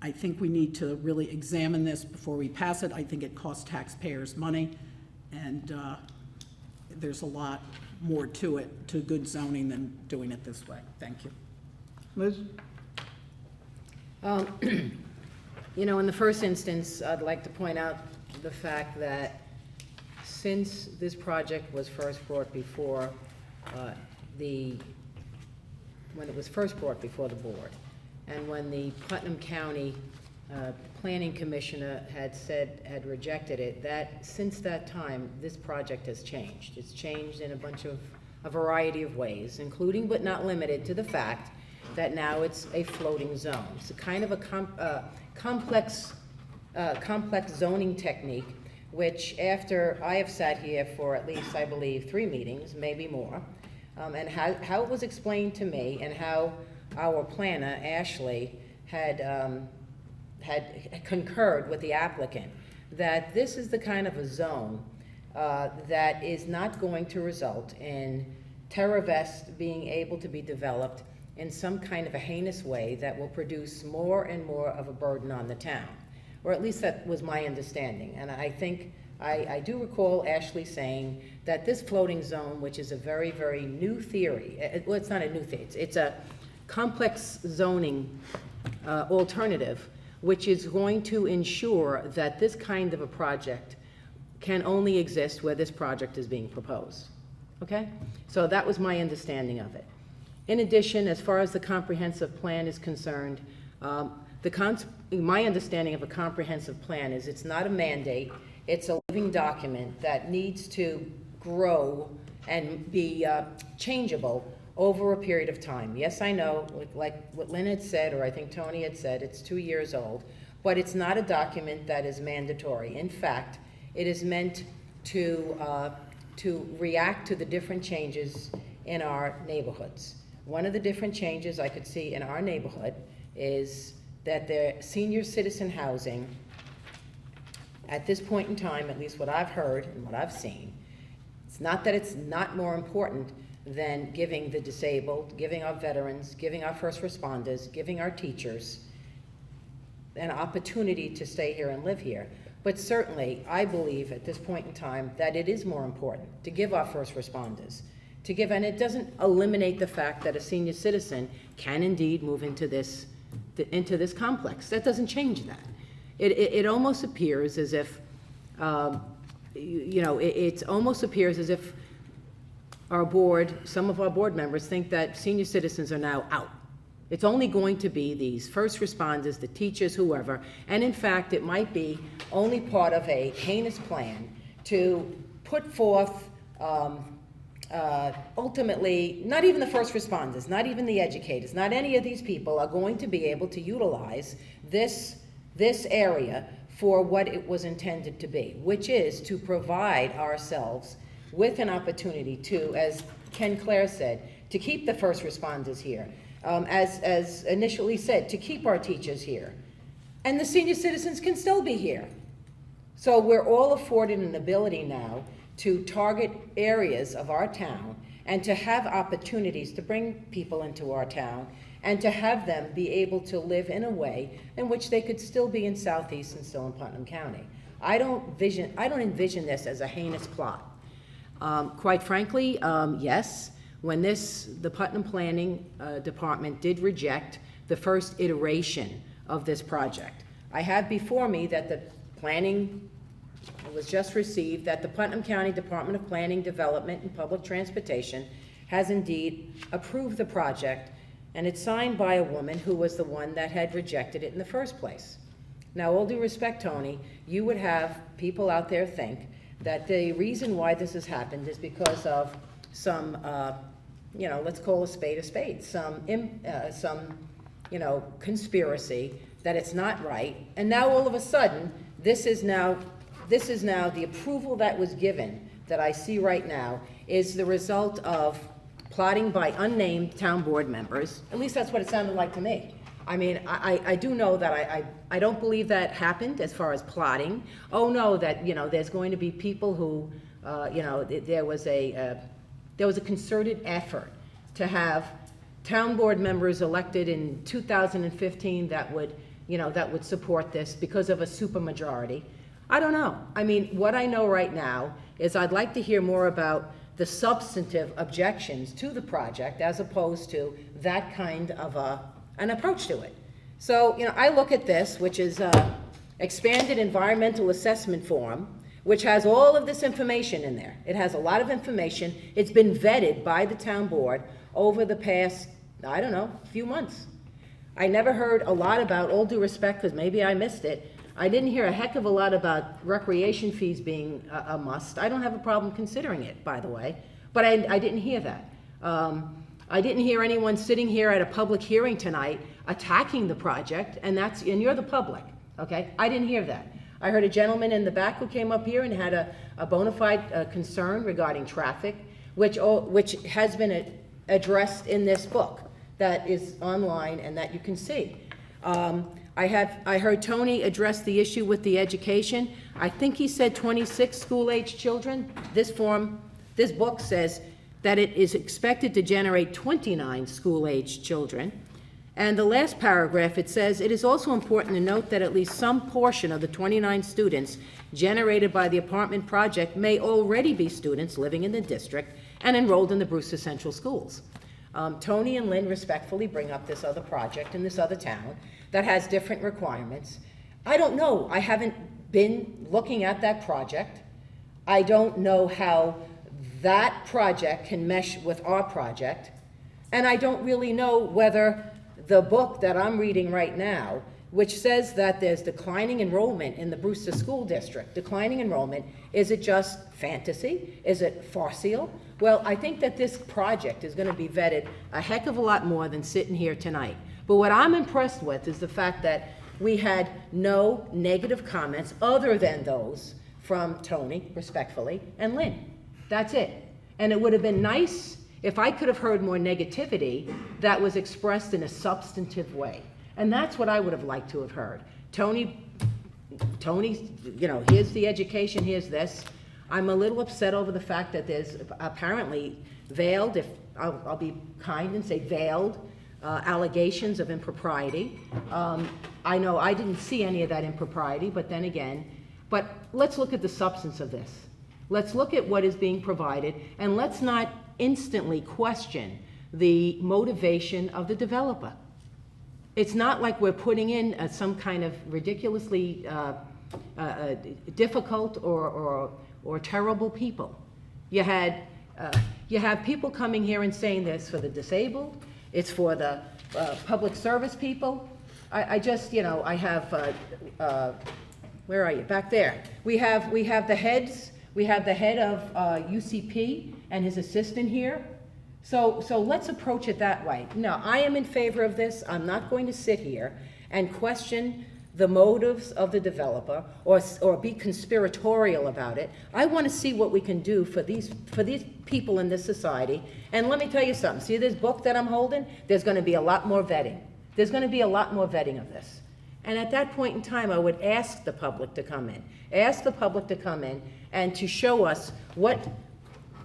I think we need to really examine this before we pass it. I think it costs taxpayers money, and there's a lot more to it, to good zoning, than doing it this way. Thank you. Liz? You know, in the first instance, I'd like to point out the fact that since this project was first brought before when it was first brought before the board, and when the Putnam County Planning Commissioner had rejected it, since that time, this project has changed. It's changed in a variety of ways, including but not limited to the fact that now it's a floating zone. It's a kind of a complex zoning technique, which after I have sat here for at least, I believe, 3 meetings, maybe more, and how it was explained to me and how our planner, Ashley, had concurred with the applicant, that this is the kind of a zone that is not going to result in TerraVest being able to be developed in some kind of a heinous way that will produce more and more of a burden on the town. Or at least that was my understanding. And I think, I do recall Ashley saying that this floating zone, which is a very, very new theory, well, it's not a new theory, it's a complex zoning alternative, which is going to ensure that this kind of a project can only exist where this project is being proposed. Okay? So that was my understanding of it. In addition, as far as the comprehensive plan is concerned, my understanding of a comprehensive plan is it's not a mandate, it's a living document that needs to grow and be changeable over a period of time. Yes, I know, like what Lynn had said, or I think Tony had said, it's 2 years old, but it's not a document that is mandatory. In fact, it is meant to react to the different changes in our neighborhoods. One of the different changes I could see in our neighborhood is that the senior citizen housing, at this point in time, at least what I've heard and what I've seen, it's not that it's not more important than giving the disabled, giving our veterans, giving our first responders, giving our teachers an opportunity to stay here and live here. But certainly, I believe at this point in time that it is more important to give our first responders, and it doesn't eliminate the fact that a senior citizen can indeed move into this complex. That doesn't change that. It almost appears as if, it almost appears as if our board, some of our board members think that senior citizens are now out. It's only going to be these first responders, the teachers, whoever, and in fact, it might be only part of a heinous plan to put forth, ultimately, not even the first responders, not even the educators, not any of these people are going to be able to utilize this area for what it was intended to be, which is to provide ourselves with an opportunity to, as Ken Clare said, to keep the first responders here, as initially said, to keep our teachers here. And the senior citizens can still be here. So we're all afforded an ability now to target areas of our town and to have opportunities to bring people into our town and to have them be able to live in a way in which they could still be in Southeast and still in Putnam County. I don't envision this as a heinous plot. Quite frankly, yes, when the Putnam Planning Department did reject the first iteration of this project. I have before me that the planning was just received, that the Putnam County Department of Planning, Development, and Public Transportation has indeed approved the project, and it's signed by a woman who was the one that had rejected it in the first place. Now, all due respect, Tony, you would have people out there think that the reason why this has happened is because of some, let's call a spade, some conspiracy, that it's not right, and now all of a sudden, this is now the approval that was given, that I see right now, is the result of plotting by unnamed town board members. At least that's what it sounded like to me. I mean, I do know that I don't believe that happened as far as plotting. Oh, no, that, there's going to be people who, there was a concerted effort to have town board members elected in 2015 that would support this because of a supermajority. I don't know. I mean, what I know right now is I'd like to hear more about the substantive objections to the project as opposed to that kind of an approach to it. So, I look at this, which is expanded environmental assessment form, which has all of this information in there. It has a lot of information. It's been vetted by the town board over the past, I don't know, few months. I never heard a lot about, all due respect, because maybe I missed it, I didn't hear a heck of a lot about recreation fees being a must. I don't have a problem considering it, by the way, but I didn't hear that. I didn't hear anyone sitting here at a public hearing tonight attacking the project, and you're the public, okay? I didn't hear that. I heard a gentleman in the back who came up here and had a bona fide concern regarding traffic, which has been addressed in this book that is online and that you can see. I heard Tony address the issue with the education. I think he said 26 school-age children. This book says that it is expected to generate 29 school-age children. And the last paragraph, it says, it is also important to note that at least some portion of the 29 students generated by the apartment project may already be students living in the district and enrolled in the Brewster Central Schools. Tony and Lynn respectfully bring up this other project in this other town that has different requirements. I don't know. I haven't been looking at that project. I don't know how that project can mesh with our project. And I don't really know whether the book that I'm reading right now, which says that there's declining enrollment in the Brewster School District, declining enrollment, is it just fantasy? Is it farcical? Well, I think that this project is going to be vetted a heck of a lot more than sitting here tonight. But what I'm impressed with is the fact that we had no negative comments other than those from Tony, respectfully, and Lynn. That's it. And it would have been nice if I could have heard more negativity that was expressed in a substantive way. And that's what I would have liked to have heard. Tony's, here's the education, here's this. I'm a little upset over the fact that there's apparently veiled, I'll be kind and say veiled, allegations of impropriety. I know I didn't see any of that impropriety, but then again, but let's look at the substance of this. Let's look at what is being provided, and let's not instantly question the motivation of the developer. It's not like we're putting in some kind of ridiculously difficult or terrible people. You have people coming here and saying this for the disabled, it's for the public service people. I just, I have, where are you? Back there. We have the heads. We have the head of UCP and his assistant here. So let's approach it that way. No, I am in favor of this. I'm not going to sit here and question the motives of the developer or be conspiratorial about it. I want to see what we can do for these people in this society. And let me tell you something. See this book that I'm holding? There's going to be a lot more vetting. There's going to be a lot more vetting of this. And at that point in time, I would ask the public to come in. Ask the public to come in and to show us what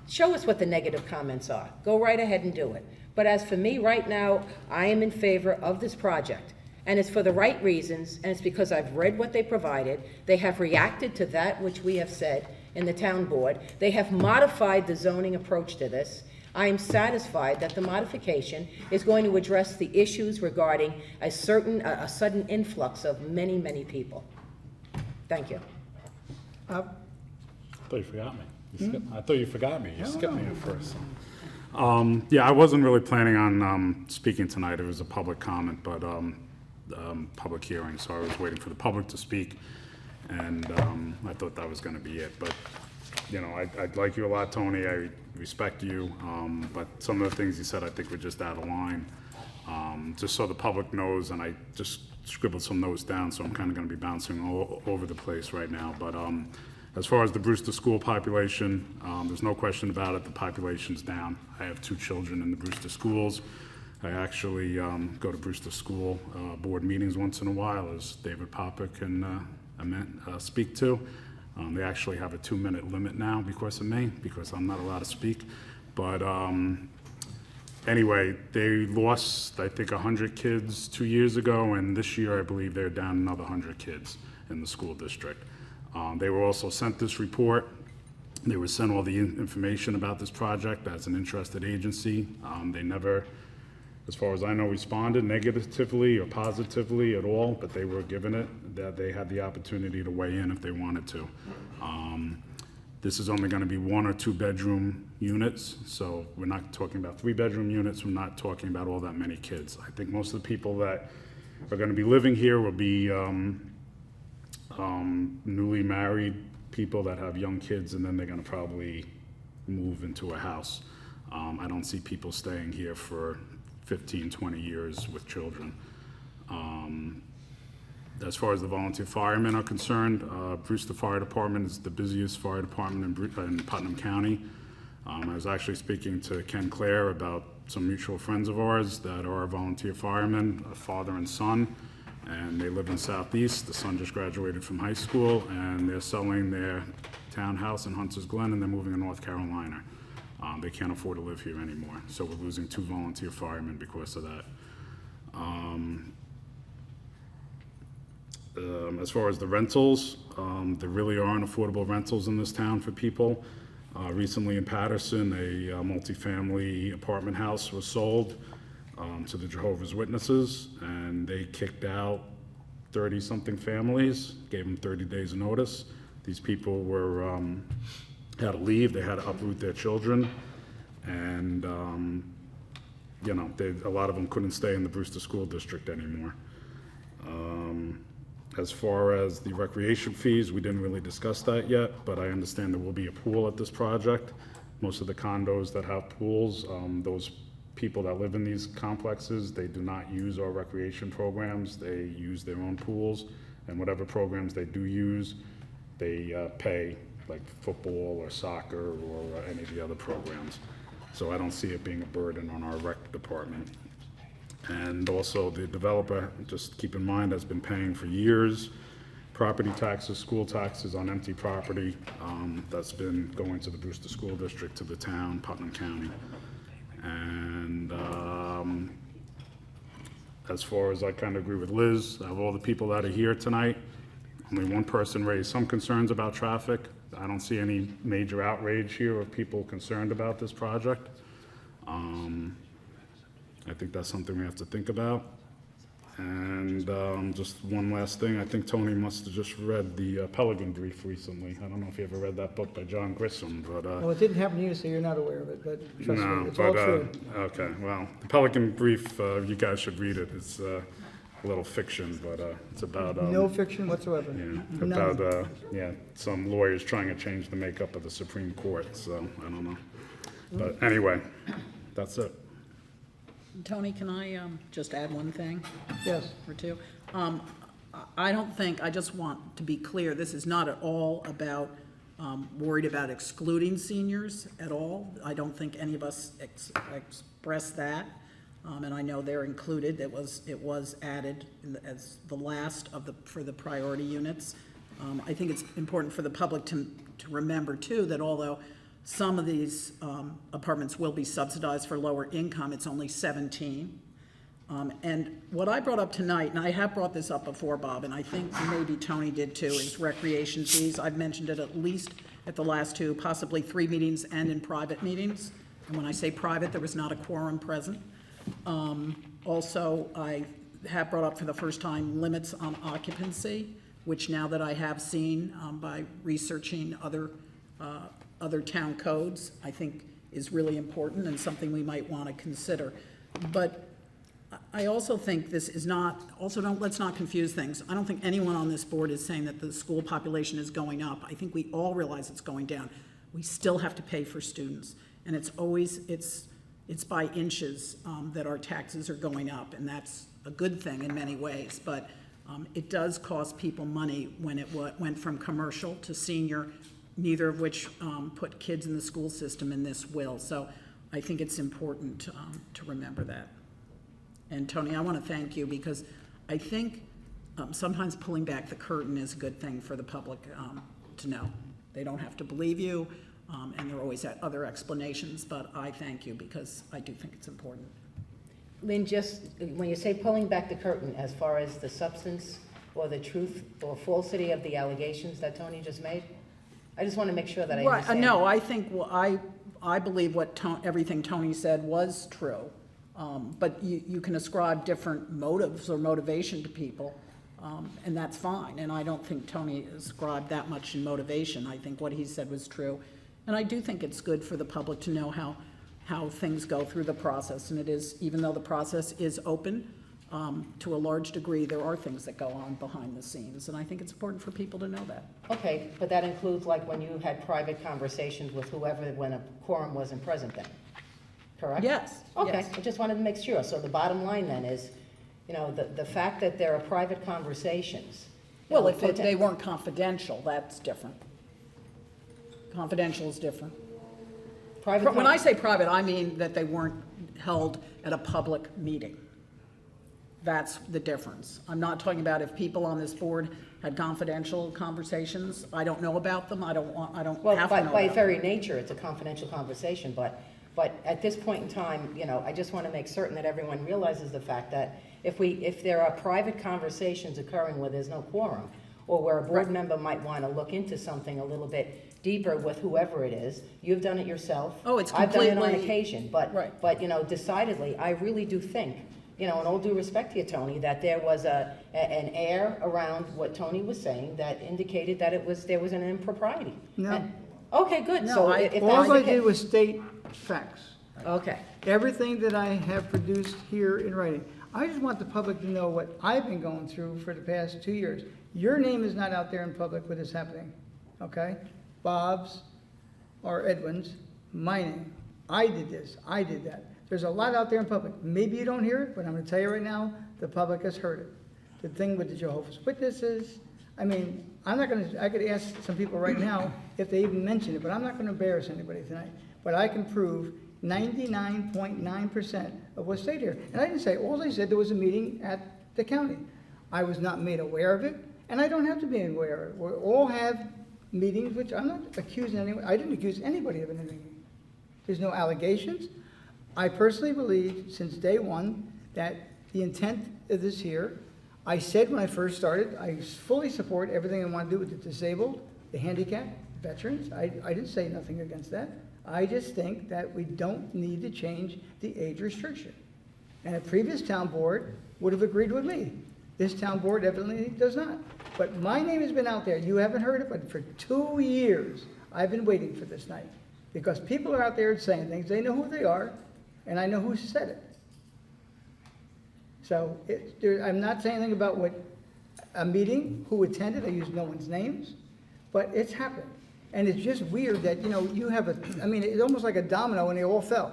the negative comments are. Go right ahead and do it. But as for me right now, I am in favor of this project. And it's for the right reasons, and it's because I've read what they provided. They have reacted to that which we have said in the town board. They have modified the zoning approach to this. I am satisfied that the modification is going to address the issues regarding a sudden influx of many, many people. Thank you. I thought you forgot me. I thought you forgot me. You skipped me at first. Yeah, I wasn't really planning on speaking tonight. It was a public comment, but public hearing, so I was waiting for the public to speak, and I thought that was going to be it. But I like you a lot, Tony. I respect you, but some of the things you said I think were just out of line. Just so the public knows, and I just scribbled some notes down, so I'm kind of going to be bouncing all over the place right now. But as far as the Brewster school population, there's no question about it. The population's down. I have 2 children in the Brewster schools. I actually go to Brewster School board meetings once in a while, as David Popper can speak to. They actually have a 2-minute limit now because of me, because I'm not allowed to speak. But anyway, they lost, I think, 100 kids 2 years ago, and this year I believe they're down another 100 kids in the school district. They were also sent this report. They were sent all the information about this project as an interested agency. They never as far as I know, responded negatively or positively at all, but they were given it, that they had the opportunity to weigh in if they wanted to. This is only gonna be 1 or 2 bedroom units, so we're not talking about 3-bedroom units, we're not talking about all that many kids. I think most of the people that are gonna be living here will be newly married people that have young kids, and then they're gonna probably move into a house. I don't see people staying here for 15, 20 years with children. As far as the volunteer firemen are concerned, Brewster Fire Department is the busiest fire department in Putnam County. I was actually speaking to Ken Clare about some mutual friends of ours that are volunteer firemen, a father and son, and they live in Southeast. The son just graduated from high school, and they're selling their townhouse in Hunters Glen, and they're moving to North Carolina. They can't afford to live here anymore, so we're losing 2 volunteer firemen because of that. As far as the rentals, there really aren't affordable rentals in this town for people. Recently in Patterson, a multifamily apartment house was sold to the Jehovah's Witnesses, and they kicked out 30-something families, gave them 30 days of notice. These people were, had to leave, they had to uproot their children, and you know, a lot of them couldn't stay in the Brewster School District anymore. As far as the recreation fees, we didn't really discuss that yet, but I understand there will be a pool at this project. Most of the condos that have pools, those people that live in these complexes, they do not use our recreation programs. They use their own pools, and whatever programs they do use, they pay, like football or soccer or any of the other programs. So I don't see it being a burden on our rec department. And also the developer, just keep in mind, has been paying for years property taxes, school taxes on empty property. That's been going to the Brewster School District, to the town, Putnam County. And as far as I kind of agree with Liz, of all the people that are here tonight, only one person raised some concerns about traffic. I don't see any major outrage here of people concerned about this project. I think that's something we have to think about. And just one last thing, I think Tony must have just read the Pelican Brief recently. I don't know if you ever read that book by John Grissom, but... Well, it didn't happen to you, so you're not aware of it, but trust me, it's all true. Okay, well, the Pelican Brief, you guys should read it. It's a little fiction, but it's about... No fiction whatsoever. Yeah, None. about, some lawyers trying to change the makeup of the Supreme Court, so I don't know. But anyway, that's it. Tony, can I just add one thing? Yes. Or two? I don't think, I just want to be clear, this is not at all about worried about excluding seniors at all. I don't think any of us expressed that, and I know they're included. It was added as the last of for the priority units. I think it's important for the public to remember too that although some of these apartments will be subsidized for lower income, it's only 17. And what I brought up tonight, and I have brought this up before, Bob, and I think maybe Tony did too, is recreation fees. I've mentioned it at least at the last 2, possibly 3 meetings and in private meetings. And when I say private, there was not a quorum present. Also, I have brought up for the first time limits on occupancy, which now that I have seen by researching other town codes, I think is really important and something we might want to consider. But I also think this is not, let's not confuse things. I don't think anyone on this board is saying that the school population is going up. I think we all realize it's going down. We still have to pay for students. And it's by inches that our taxes are going up, and that's a good thing in many ways. But it does cost people money when it went from commercial to senior, neither of which put kids in the school system, and this will. So I think it's important to remember that. And Tony, I want to thank you because I think sometimes pulling back the curtain is a good thing for the public to know. They don't have to believe you, and there are always other explanations, but I thank you because I do think it's important. Lynn, just when you say pulling back the curtain, as far as the substance or the truth or falsity of the allegations that Tony just made, I just want to make sure that I understand. No, I think, I believe everything Tony said was true. But you can ascribe different motives or motivation to people, and that's fine. And I don't think Tony ascribed that much in motivation. I think what he said was true. And I do think it's good for the public to know how things go through the process. And it is, even though the process is open, to a large degree, there are things that go on behind the scenes. And I think it's important for people to know that. Okay, but that includes like when you had private conversations with whoever when a quorum wasn't present then, correct? Yes. Okay, yes. I just wanted to make sure. So the bottom line then is, you know, the fact that there are private conversations. Well, if they weren't confidential, that's different. Confidential is different. When I say private, I mean that they weren't held at a public meeting. That's the difference. I'm not talking about if people on this board had confidential conversations. I don't know about them. I don't have to know Well, by about very them. nature, it's a confidential conversation, but at this point in time, you know, I just want to make certain that everyone realizes the fact that if there are private conversations occurring where there's no quorum, or where a board member might want to look into something a little bit deeper with whoever it is, you've done it yourself. Oh, it's I've done it on completely- occasion, Right. but, you know, decidedly, I really do think, you know, in all due respect to you, Tony, that there was an air around what Tony was saying that indicated that there was an impropriety. No. And- Okay, good. No, So I- if that's All the I case. did was state facts. Okay. Everything that I have produced here in writing. I just want the public to know what I've been going through for the past 2 years. Your name is not out there in public when it's happening, okay? Bob's or Edwin's, my name. I did this, I did that. There's a lot out there in public. Maybe you don't hear it, but I'm gonna tell you right now, the public has heard it. The thing with the Jehovah's Witnesses, I mean, I could ask some people right now if they even mention it, but I'm not gonna embarrass anybody tonight. But I can prove 99.9% of what's stated here. And I didn't say, all I said, there was a meeting at the county. I was not made aware of it, and I don't have to be aware of it. We all have meetings, which I'm not accusing anyone, I didn't accuse anybody of anything. There's no allegations. I personally believe, since day one, that the intent of this here, I said when I first started, I fully support everything I want to do with the disabled, the handicapped, veterans. I didn't say nothing against that. I just think that we don't need to change the age restriction. And a previous town board would have agreed with me. This town board evidently does not. But my name has been out there. You haven't heard it, but for 2 years, I've been waiting for this night. Because people are out there saying things, they know who they are, and I know who said it. So I'm not saying anything about what a meeting, who attended, I use no one's names, but it's happened. And it's just weird that, you know, you have it's almost like a domino and they all fell.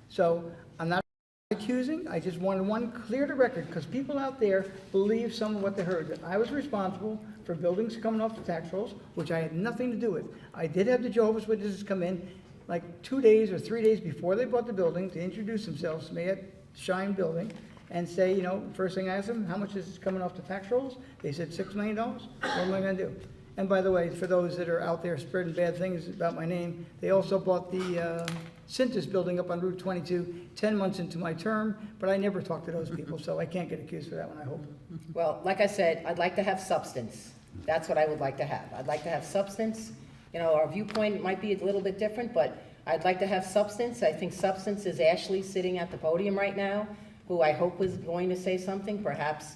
So I'm not accusing, I just wanted one clear to record, because people out there believe some of what they heard, that I was responsible for buildings coming off the tax rolls, which I had nothing to do with. I did have the Jehovah's Witnesses come in like 2 days or 3 days before they bought the building to introduce themselves to me at Shine Building and say, you know, first thing I asked them, how much is coming off the tax rolls? They said $6 million. What am I gonna do? And by the way, for those that are out there spreading bad things about my name, they also bought the Cintas building up on Route 22 10 months into my term, but I never talked to those people, so I can't get accused for that one, I hope. Well, like I said, I'd like to have substance. That's what I would like to have. I'd like to have substance. You know, our viewpoint might be a little bit different, but I'd like to have substance. I think substance is Ashley sitting at the podium right now, who I hope is going to say something, perhaps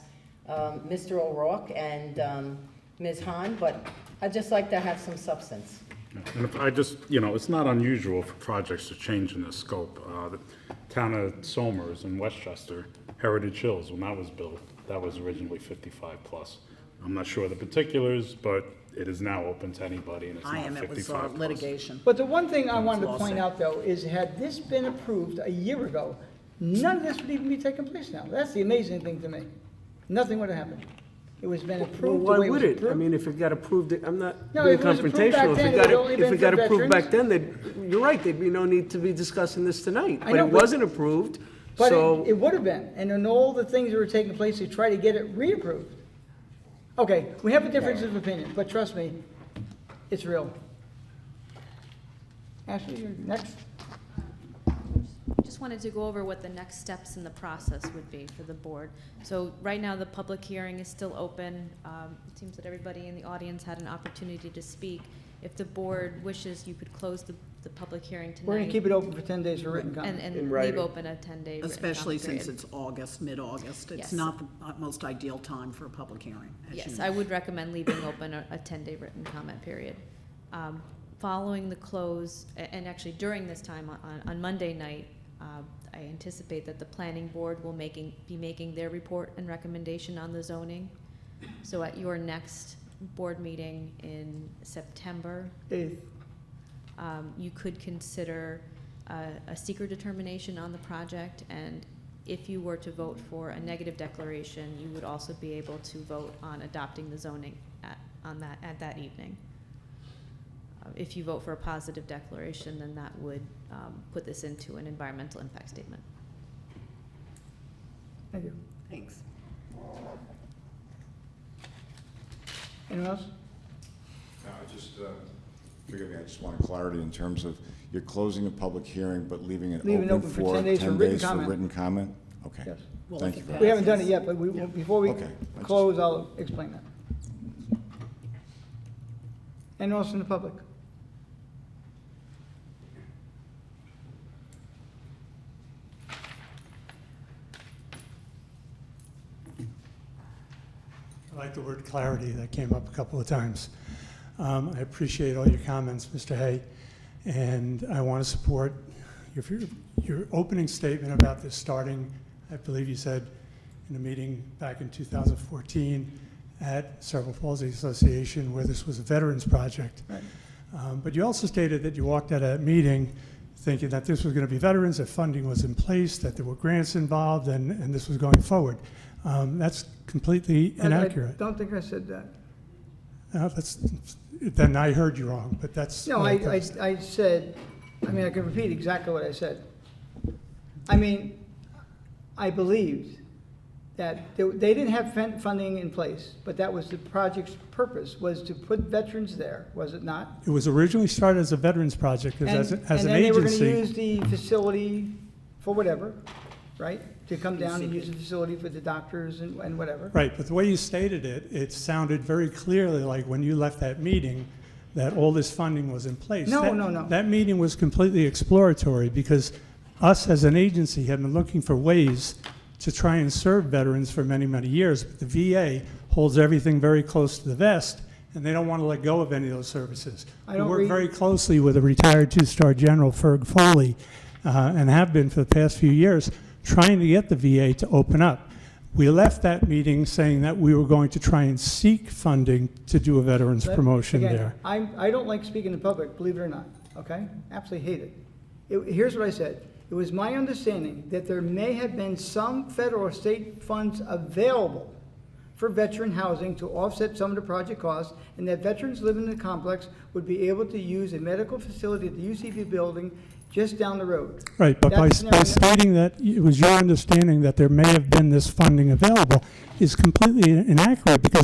Mr. O'Rourke and Ms. Hahn, but I'd just like to have some substance. And if I just, you know, it's not unusual for projects to change in the scope. The town of Somers in Westchester, Heritage Hills, when that was built, that was originally 55 plus. I'm not sure the particulars, but it is now open to anybody and it's not 55 It was plus. litigation. But the one thing I wanted to point lawsuit. out, though, is had this been approved a year ago, none of this would even be taking place now. That's the amazing thing to me. Nothing would have happened. It was been Well, approved the why way it was would it? I approved. mean, if it got approved, I'm not No, being if it was approved back confrontational. then, it would only If been it got for approved back veterans. then, you're right, there'd be no need to be discussing this tonight. I But know, it but- wasn't approved, But so. it would have been, and in all the things that were taking place to try to get it reapproved. Okay, we have a difference of opinion, but trust me, it's real. Ashley, you're next. Just wanted to go over what the next steps in the process would be for the board. So right now, the public hearing is still open. It seems that everybody in the audience had an opportunity to speak. If the board wishes, you could close the the public hearing tonight. We're going to keep it open for 10 days for written comment. And In leave writing. open a 10-day written Especially comment since period. it's August, mid-August. Yes. It's not the most ideal time for a public hearing. as you Yes, know. I would recommend leaving open a 10-day written comment period. Following the close, and actually during this time on Monday night, I anticipate that the planning board will be making their report and recommendation on the zoning. So at your next board meeting in September, 8th. you could consider a seeker determination on the project, and if you were to vote for a negative declaration, you would also be able to vote on adopting the zoning at that evening. If you vote for a positive declaration, then that would put this into an environmental impact statement. Thank you. Thanks. Anyone else? No, forgive me, I just wanted clarity in terms of you're closing a public hearing but leaving it Leaving it open open for for 10 days for 10 written days for comment. written comment? Okay. Yes. Well, Thank if you it very We much. haven't done it yet, but before we Okay. I just- close, I'll explain that. Anyone else in the public? I like the word clarity, that came up a couple of times. I appreciate all your comments, Mr. Hay, and I want to support your opening statement about this starting, I believe you said, in a meeting back in 2014 at Cerebral Palsy Association where this was a veterans project. Right. But you also stated that you walked out of that meeting thinking that this was going to be veterans, that funding was in place, that there were grants involved, and this was going forward. That's completely inaccurate. I don't think I said that. Then I heard you wrong, but that's. No, what I thought. said, I mean, I can repeat exactly what I said. I mean, I believed that they didn't have funding in place, but that was the project's purpose, was to put veterans there, was it not? It was originally started as a veterans project, because as an And then they were going to agency. use the facility for whatever, right? To come down and use the facility for the doctors and whatever. Right, but the way you stated it, it sounded very clearly like when you left that meeting, that all this funding was in place. No, That- no. That meeting was completely exploratory, because us as an agency have been looking for ways to try and serve veterans for many, many years, but the VA holds everything very close to the vest, and they don't want to let go of any of those services. I We don't work read- very closely with a retired two-star general, Ferg Foley, and have been for the past few years, trying to get the VA to open up. We left that meeting saying that we were going to try and seek funding to do a veterans But, promotion again, there. I don't like speaking in public, believe it or not, okay? Absolutely hate it. Here's what I said. It was my understanding that there may have been some federal or state funds available for veteran housing to offset some of the project costs, and that veterans living in the complex would be able to use a medical facility at the UCB building just down the road. Right, but by That's an area- stating that it was your understanding that there may have been this funding available is completely inaccurate, because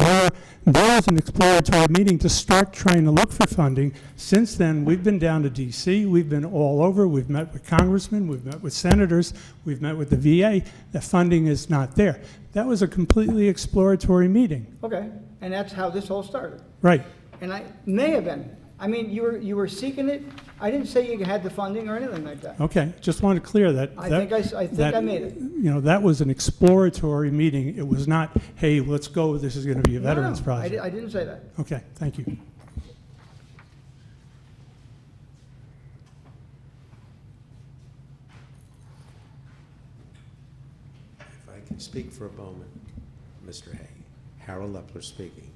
there was an exploratory meeting to start trying to look for funding. Since then, we've been down to DC, we've been all over, we've met with congressmen, we've met with senators, we've met with the VA. The funding is not there. That was a completely exploratory meeting. Okay, and that's how this all started. Right. And I may have been. I mean, you were seeking it. I didn't say you had the funding or anything like that. Okay, just wanted to clear that. I think I made it. You know, that was an exploratory meeting. It was not, hey, let's go, this is going to be a veterans No, project. I didn't say that. Okay, thank you. If I can speak for a moment, Mr. Hay, Harold Lepler speaking.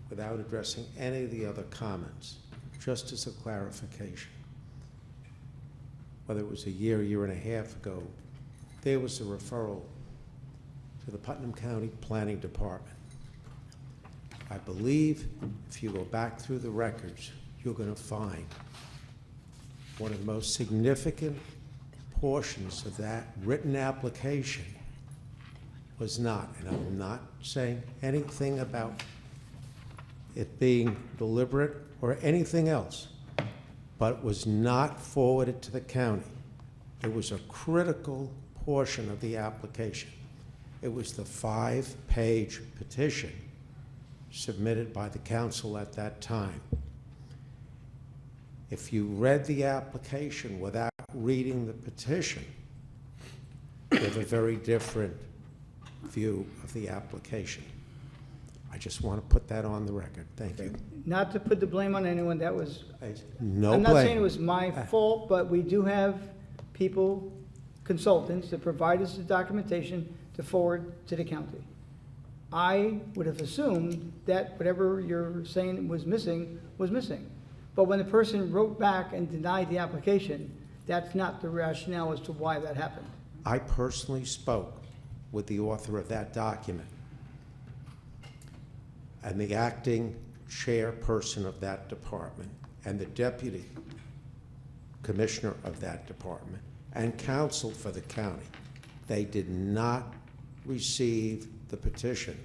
Without addressing any of the other comments, just as a clarification. Whether it was a year and a half ago, there was a referral to the Putnam County Planning Department. I believe if you go back through the records, you're going to find one of the most significant portions of that written application was not, and I'm not saying anything about it being deliberate or anything else, but was not forwarded to the county. It was a critical portion of the application. It was the 5-page petition submitted by the council at that time. If you read the application without reading the petition, you have a very different view of the application. I just want to put that on the record. Thank you. Not to put the blame on anyone, that was, No I'm blame. not saying it was my fault, but we do have people, consultants, that provide us the documentation to forward to the county. I would have assumed that whatever you're saying was missing, was missing. But when the person wrote back and denied the application, that's not the rationale as to why that happened. I personally spoke with the author of that document and the acting chairperson of that department and the deputy commissioner of that department and counsel for the county. They did not receive the petition.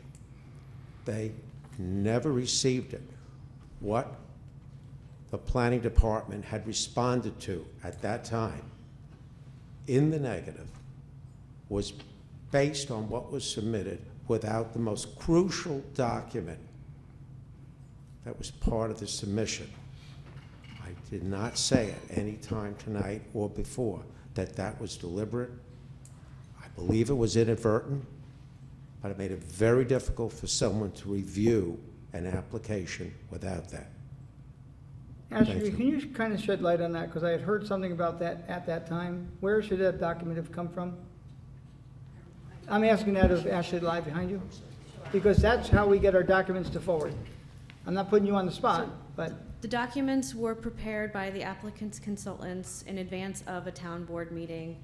They never received it. What the planning department had responded to at that time in the negative was based on what was submitted without the most crucial document that was part of the submission. I did not say at any time tonight or before that that was deliberate. I believe it was inadvertent, but it made it very difficult for someone to review an application without that. Ashley, Thank you. can you kind of shed light on that? Because I had heard something about that at that time. Where should that document have come from? I'm asking that of Ashley Live behind you, because that's how we get our documents to forward. I'm not putting you on the spot, but The documents were prepared by the applicant's consultants in advance of a town board meeting.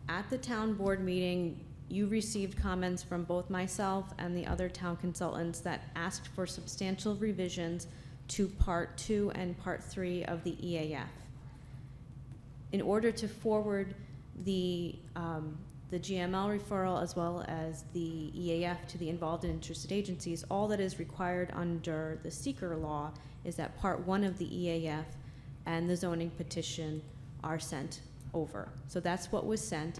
At the town board meeting, you received comments from both myself and the other town consultants that asked for substantial revisions to Part 2 and Part 3 of the EAF. In order to forward the GML referral as well as the EAF to the involved and interested agencies, all that is required under the seeker law is that Part 1 of the EAF and the zoning petition are sent over. So that's what was sent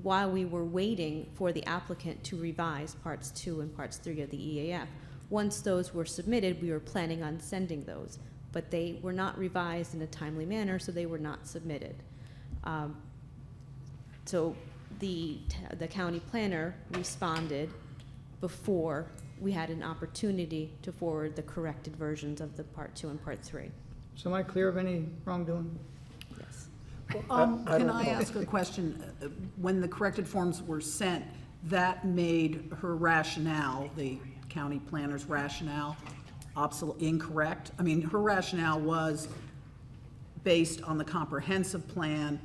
while we were waiting for the applicant to revise Parts 2 and Parts 3 of the EAF. Once those were submitted, we were planning on sending those, but they were not revised in a timely manner, so they were not submitted. So the county planner responded before we had an opportunity to forward the corrected versions of the Part 2 and Part 3. so am I clear of any wrongdoing? Yes. Can I ask a question? When the corrected forms were sent, that made her rationale, the county planner's rationale, incorrect? I mean, her rationale was based on the comprehensive plan,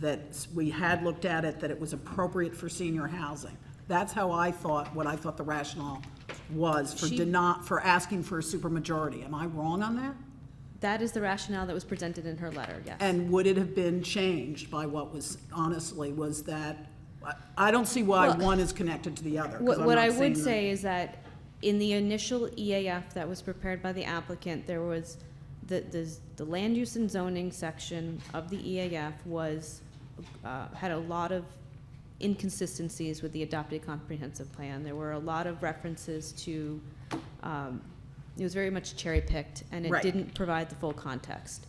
that we had looked at it, that it was appropriate for senior housing. That's how I thought, what I thought the rationale was for asking for a supermajority. Am I wrong on that? That is the rationale that was presented in her letter, yes. And would it have been changed by what was, honestly, was that, I don't see why Well, one is connected to the other. 'Cause I'm What not I seeing would the- say is that in the initial EAF that was prepared by the applicant, there was the land use and zoning section of the EAF was, had a lot of inconsistencies with the adopted comprehensive plan. There were a lot of references to, it was very much cherry-picked, and it Right. didn't provide the full context.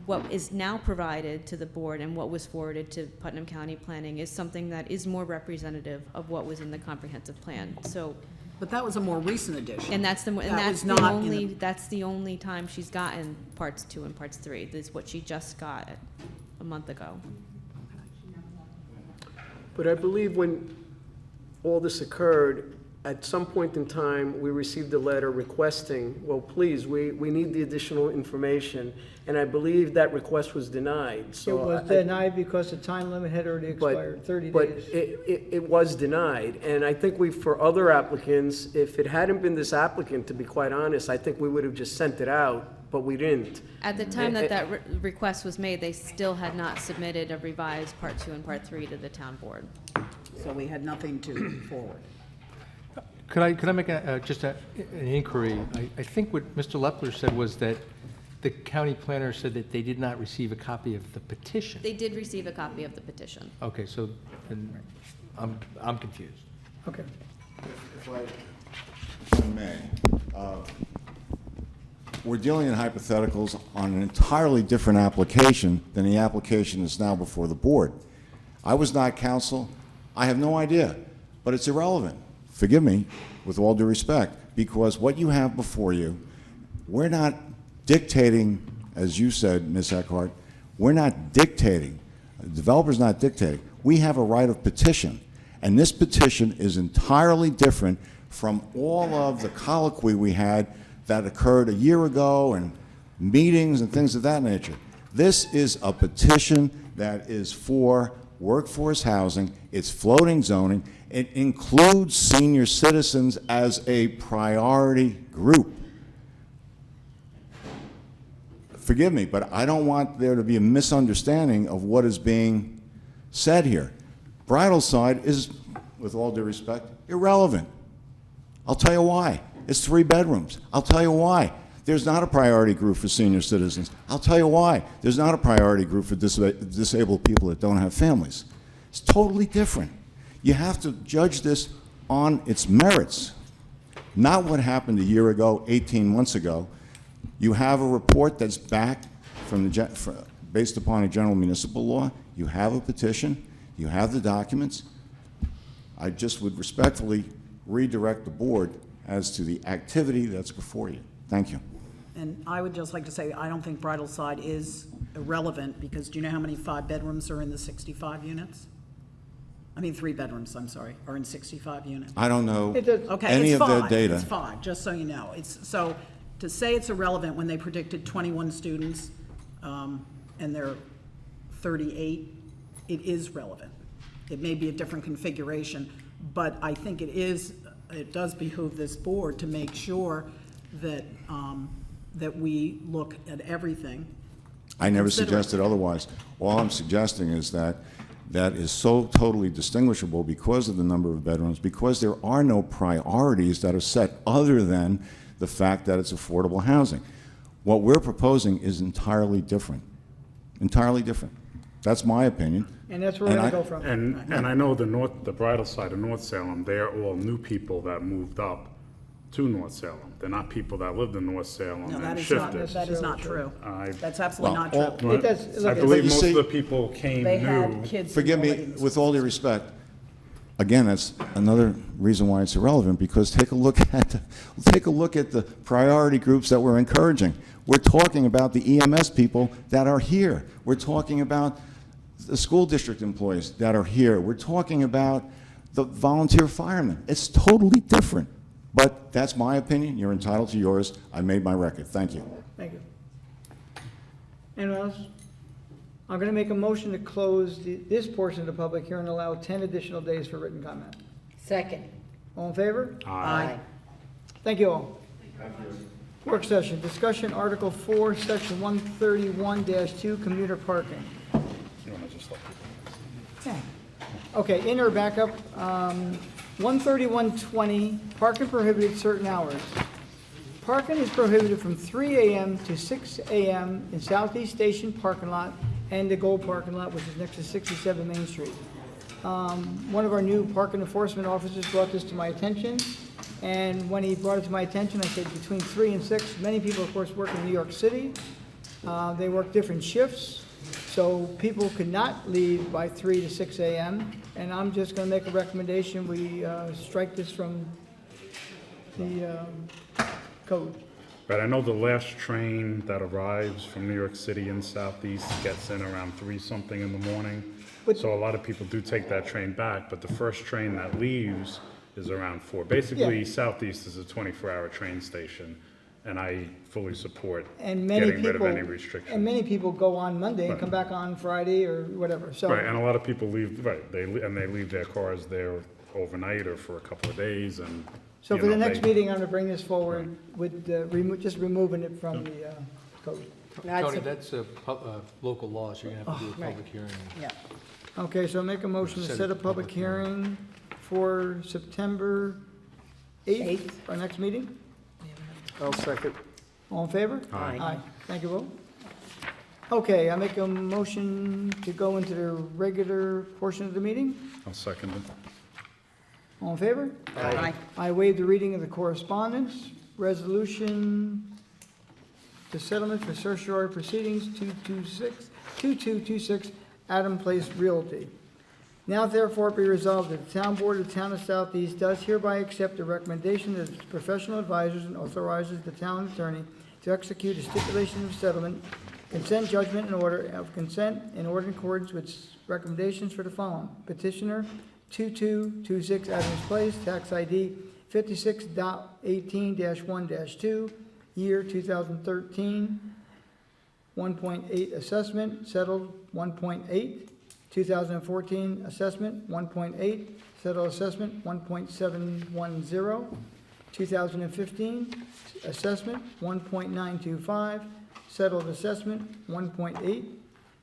What is now provided to the board and what was forwarded to Putnam County Planning is something that is more representative of what was in the comprehensive plan. So, But that was a more recent addition. and that's the That was not in the- that's the only time she's gotten Parts 2 and Parts 3. This is what she just got a month ago. But I believe when all this occurred, at some point in time, we received a letter requesting, well, please, we need the additional information, and I believe that request was denied, It so. was denied because the time limit had already expired, 30 But days. it was denied, and I think for other applicants, if it hadn't been this applicant, to be quite honest, I think we would have just sent it out, but we didn't. At the time that request was made, they still had not submitted a revised Part 2 and Part 3 to the town board. So we had nothing to forward. Could I make just an inquiry? I think what Mr. Lepler said was that the county planner said that they did not receive a copy of the petition. They did receive a copy of the petition. Okay, so then I'm confused. Okay. If I may, we're dealing in hypotheticals on an entirely different application than the application that's now before the board. I was not counsel. I have no idea, but it's irrelevant. Forgive me, with all due respect, because what you have before you, we're not dictating, as you said, Ms. Eckhart, we're not dictating. The developer's not dictating. We have a right of petition, and this petition is entirely different from all of the colloquy we had that occurred a year ago and meetings and things of that nature. This is a petition that is for workforce housing. It's floating zoning. It includes senior citizens as a priority group. Forgive me, but I don't want there to be a misunderstanding of what is being said here. Bridalside is, with all due respect, irrelevant. I'll tell you why. It's 3 bedrooms. I'll tell you why. There's not a priority group for senior citizens. I'll tell you why. There's not a priority group for disabled people that don't have families. It's totally different. You have to judge this on its merits, not what happened a year ago, 18 months ago. You have a report that's back from based upon a general municipal law. You have a petition. You have the documents. I just would respectfully redirect the board as to the activity that's before you. Thank you. And I would just like to say, I don't think Bridalside is irrelevant, because do you know how many 5 bedrooms are in the 65 units? I mean, 3 bedrooms, I'm sorry, are in 65 units. I don't know Okay, any it's of the 5. data. It's 5, just so you know. So to say it's irrelevant when they predicted 21 students and there are 38, it is relevant. It may be a different configuration, but I think it does behoove this board to make sure that, that we look at everything. I never Consider it. suggested otherwise. All I'm suggesting is that that is so totally distinguishable because of the number of bedrooms, because there are no priorities that are set other than the fact that it's affordable housing. What we're proposing is entirely different. Entirely different. That's my opinion. And that's where we're going to go from. And I know the Bridalside of North Salem, they're all new people that moved up to North Salem. They're not people that lived in North Salem No, and that shifted. that is not true. That's absolutely not Well, true. It does, look, I believe you most see- of the people came They had new. kids. Forgive me, already. with all due respect, again, that's another reason why it's irrelevant, because take a look at the priority groups that we're encouraging. We're talking about the EMS people that are here. We're talking about the school district employees that are here. We're talking about the volunteer firemen. It's totally different. But that's my opinion. You're entitled to yours. I made my record. Thank you. Thank you. Anyone else? I'm going to make a motion to close this portion of the public hearing and allow 10 additional days for written comment. Second. All in favor? Aye. Thank you all. Work session, discussion Article 4, Section 131-2, commuter parking. You wanna just let people know? Yeah. Okay, in or backup, 13120, parking prohibited certain hours. Parking is prohibited from 3 a.m. to 6 a.m. in Southeast Station parking lot and the Gold parking lot, which is next to 67 Main Street. One of our new parking enforcement officers brought this to my attention, and when he brought it to my attention, I said between 3 and 6. Many people, of course, work in New York City. They work different shifts, so people could not leave by 3 to 6 a.m., and I'm just going to make a recommendation. We strike this from the code. But I know the last train that arrives from New York City in Southeast gets in around 3-something in the morning. But- So a lot of people do take that train back, but the first train that leaves is around 4. Basically, Yeah. Southeast is a 24-hour train station, and I fully support And many getting rid of people, any and restrictions. many people go on Monday and Right. come back on Friday or whatever, so. Right, and a lot of people leave, right, they leave their cars there overnight or for a couple of days, and, So you for the know, next they- meeting, I'm gonna bring this forward with, just removing it from the code. Tony, that's a local law, so you're going to have to do a right. public hearing. Yeah. Okay, so I'll make a motion to Set set a a public public hearing. hearing for September 8th, our next meeting. I'll second. All in favor? Aye. Aye. Thank you, Will. Okay, I make a motion to go into the regular portion of the meeting. I'll second it. All in favor? Aye. I waive the reading of the correspondence. Resolution the settlement for certiorari proceedings 2226 Adam Place Realty. Now therefore be resolved that the Town Board of the Town of Southeast does hereby accept the recommendation of its professional advisors and authorizes the town attorney to execute a stipulation of settlement, consent judgment and order of consent in order in accordance with recommendations for the following. Petitioner 2226 Adams Place, tax ID 56.18-1-2, year 2013, 1.8 assessment, settled 1.8. 2014 assessment, 1.8, settled assessment, 1.710. 2015 assessment, 1.925, settled assessment, 1.8.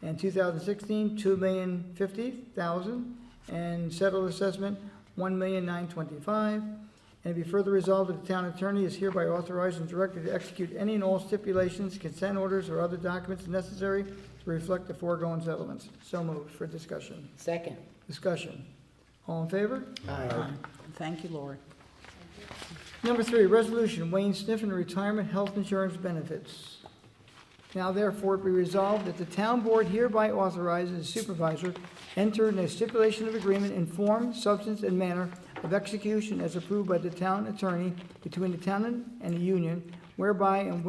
And 2016, $2,050,000, and settled assessment, $1,925,000. And be further resolved that the town attorney is hereby authorized and directed to execute any and all stipulations, consent orders, or other documents necessary to reflect the foregoing settlements. So moved for discussion. Second. Discussion. All in favor? Aye. Thank you, Lori. Number 3, resolution, Wayne Sniffen retirement health insurance benefits. Now therefore be resolved that the town board hereby authorizes the supervisor enter in a stipulation of agreement in form, substance, and manner of execution as approved by the town attorney between the town and the union, whereby and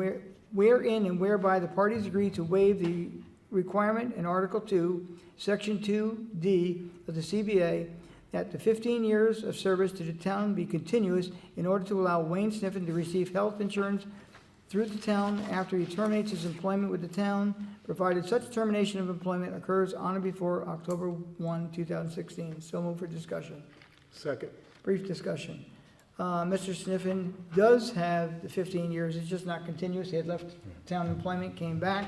wherein and whereby the parties agree to waive the requirement in Article 2, Section 2D of the CBA that the 15 years of service to the town be continuous in order to allow Wayne Sniffen to receive health insurance through the town after he terminates his employment with the town, provided such termination of employment occurs on or before October 1, 2016. So moved for discussion. Second. Brief discussion. Mr. Sniffen does have the 15 years, it's just not continuous. He had left town employment, came back.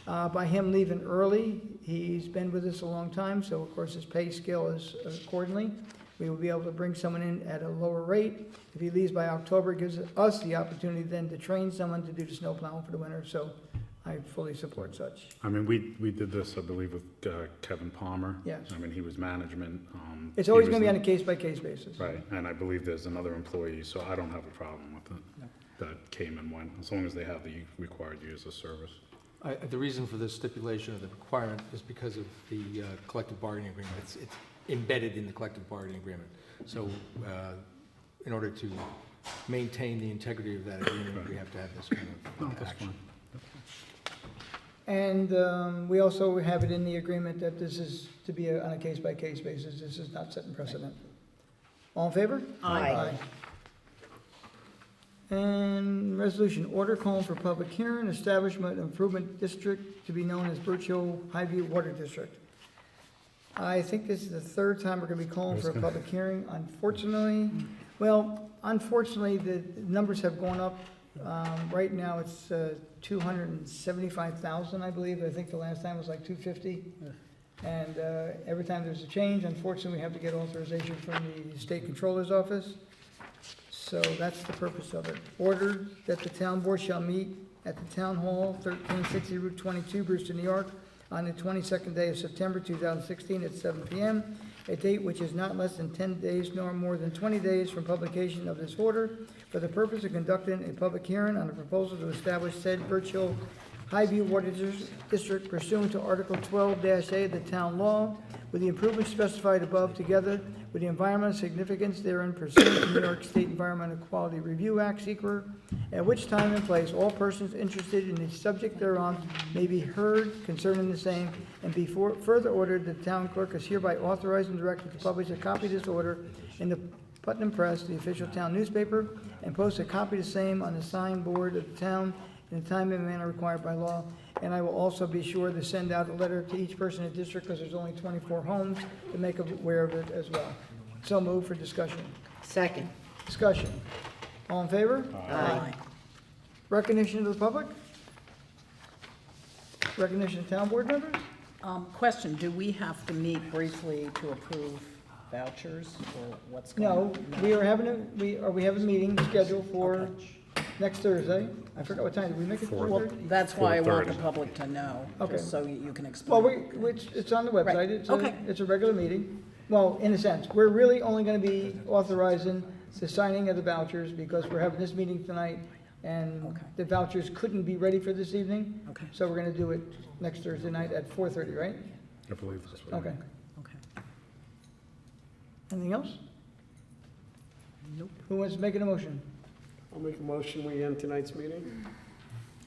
By him leaving early, he's been with us a long time, so of course his pay scale is accordingly. We will be able to bring someone in at a lower rate. If he leaves by October, it gives us the opportunity then to train someone to do the snow plowing for the winter, so I fully support such. I mean, we did this, I believe, with Kevin Palmer. Yes. I mean, he was management. It's he always was gonna be the- on a case-by-case basis. Right, and I believe there's another employee, so I don't have a problem with it, that came and went, as long as they have the required years of service. The reason for this stipulation of the requirement is because of the collective bargaining agreement. It's embedded in the collective bargaining agreement. So in order to maintain the integrity of that agreement, we have to have this kind of action. And we also have it in the agreement that this is to be on a case-by-case basis. This is not setting precedent. All in favor? Aye. And resolution, order calling for public hearing, establishment improvement district to be known as Birch Hill Highview Water District. I think this is the third time we're gonna be calling for a public hearing. Unfortunately, the numbers have gone up. Right now, it's 275,000, I believe. I think the last time was like 250. And every time there's a change, unfortunately, we have to get authorization from the state controller's office. So that's the purpose of it. Ordered that the town board shall meet at the Town Hall, 1360 Route 22, Brewster, New York, on the 22nd day of September 2016 at 7 p.m., a date which is not less than 10 days nor more than 20 days from publication of this order, for the purpose of conducting a public hearing on a proposal to establish said Birch Hill Highview Water District pursuant to Article 12-A of the town law, with the improvements specified above, together with the environmental significance therein pursuant to New York State Environmental Quality Review Act, SEQR, at which time and place all persons interested in the subject thereon may be heard concerning the same, and be further ordered, the town clerk is hereby authorized and directed to publish a copy of this order in the Putnam Press, the official town newspaper, and post a copy of the same on the signboard of the town in the time and manner required by law. And I will also be sure to send out a letter to each person in the district, because there's only 24 homes, to make them aware of it as well. So move for discussion. Second. Discussion. All in favor? Aye. Recognition of the public? Recognition of town board members? Question, do we have to meet briefly to approve vouchers, or what's going No, on? we have a meeting scheduled for next Thursday. I forgot what time, did we make it Well, 4:30? that's why I want the 4:30. public to know, Okay. just so you can Well, explain. it's on the website, Right. it's Okay. it's a regular meeting. Well, in a sense, we're really only gonna be authorizing the signing of the vouchers, because we're having this meeting tonight and Okay. the vouchers couldn't be ready for this evening. Okay. So we're gonna do it next Thursday night at 4:30, right? I believe that's what. Okay. Okay. Anything else? Nope. Who wants to make an motion? I'll make a motion, we end tonight's meeting.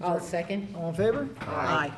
I'll second. All in favor? Aye.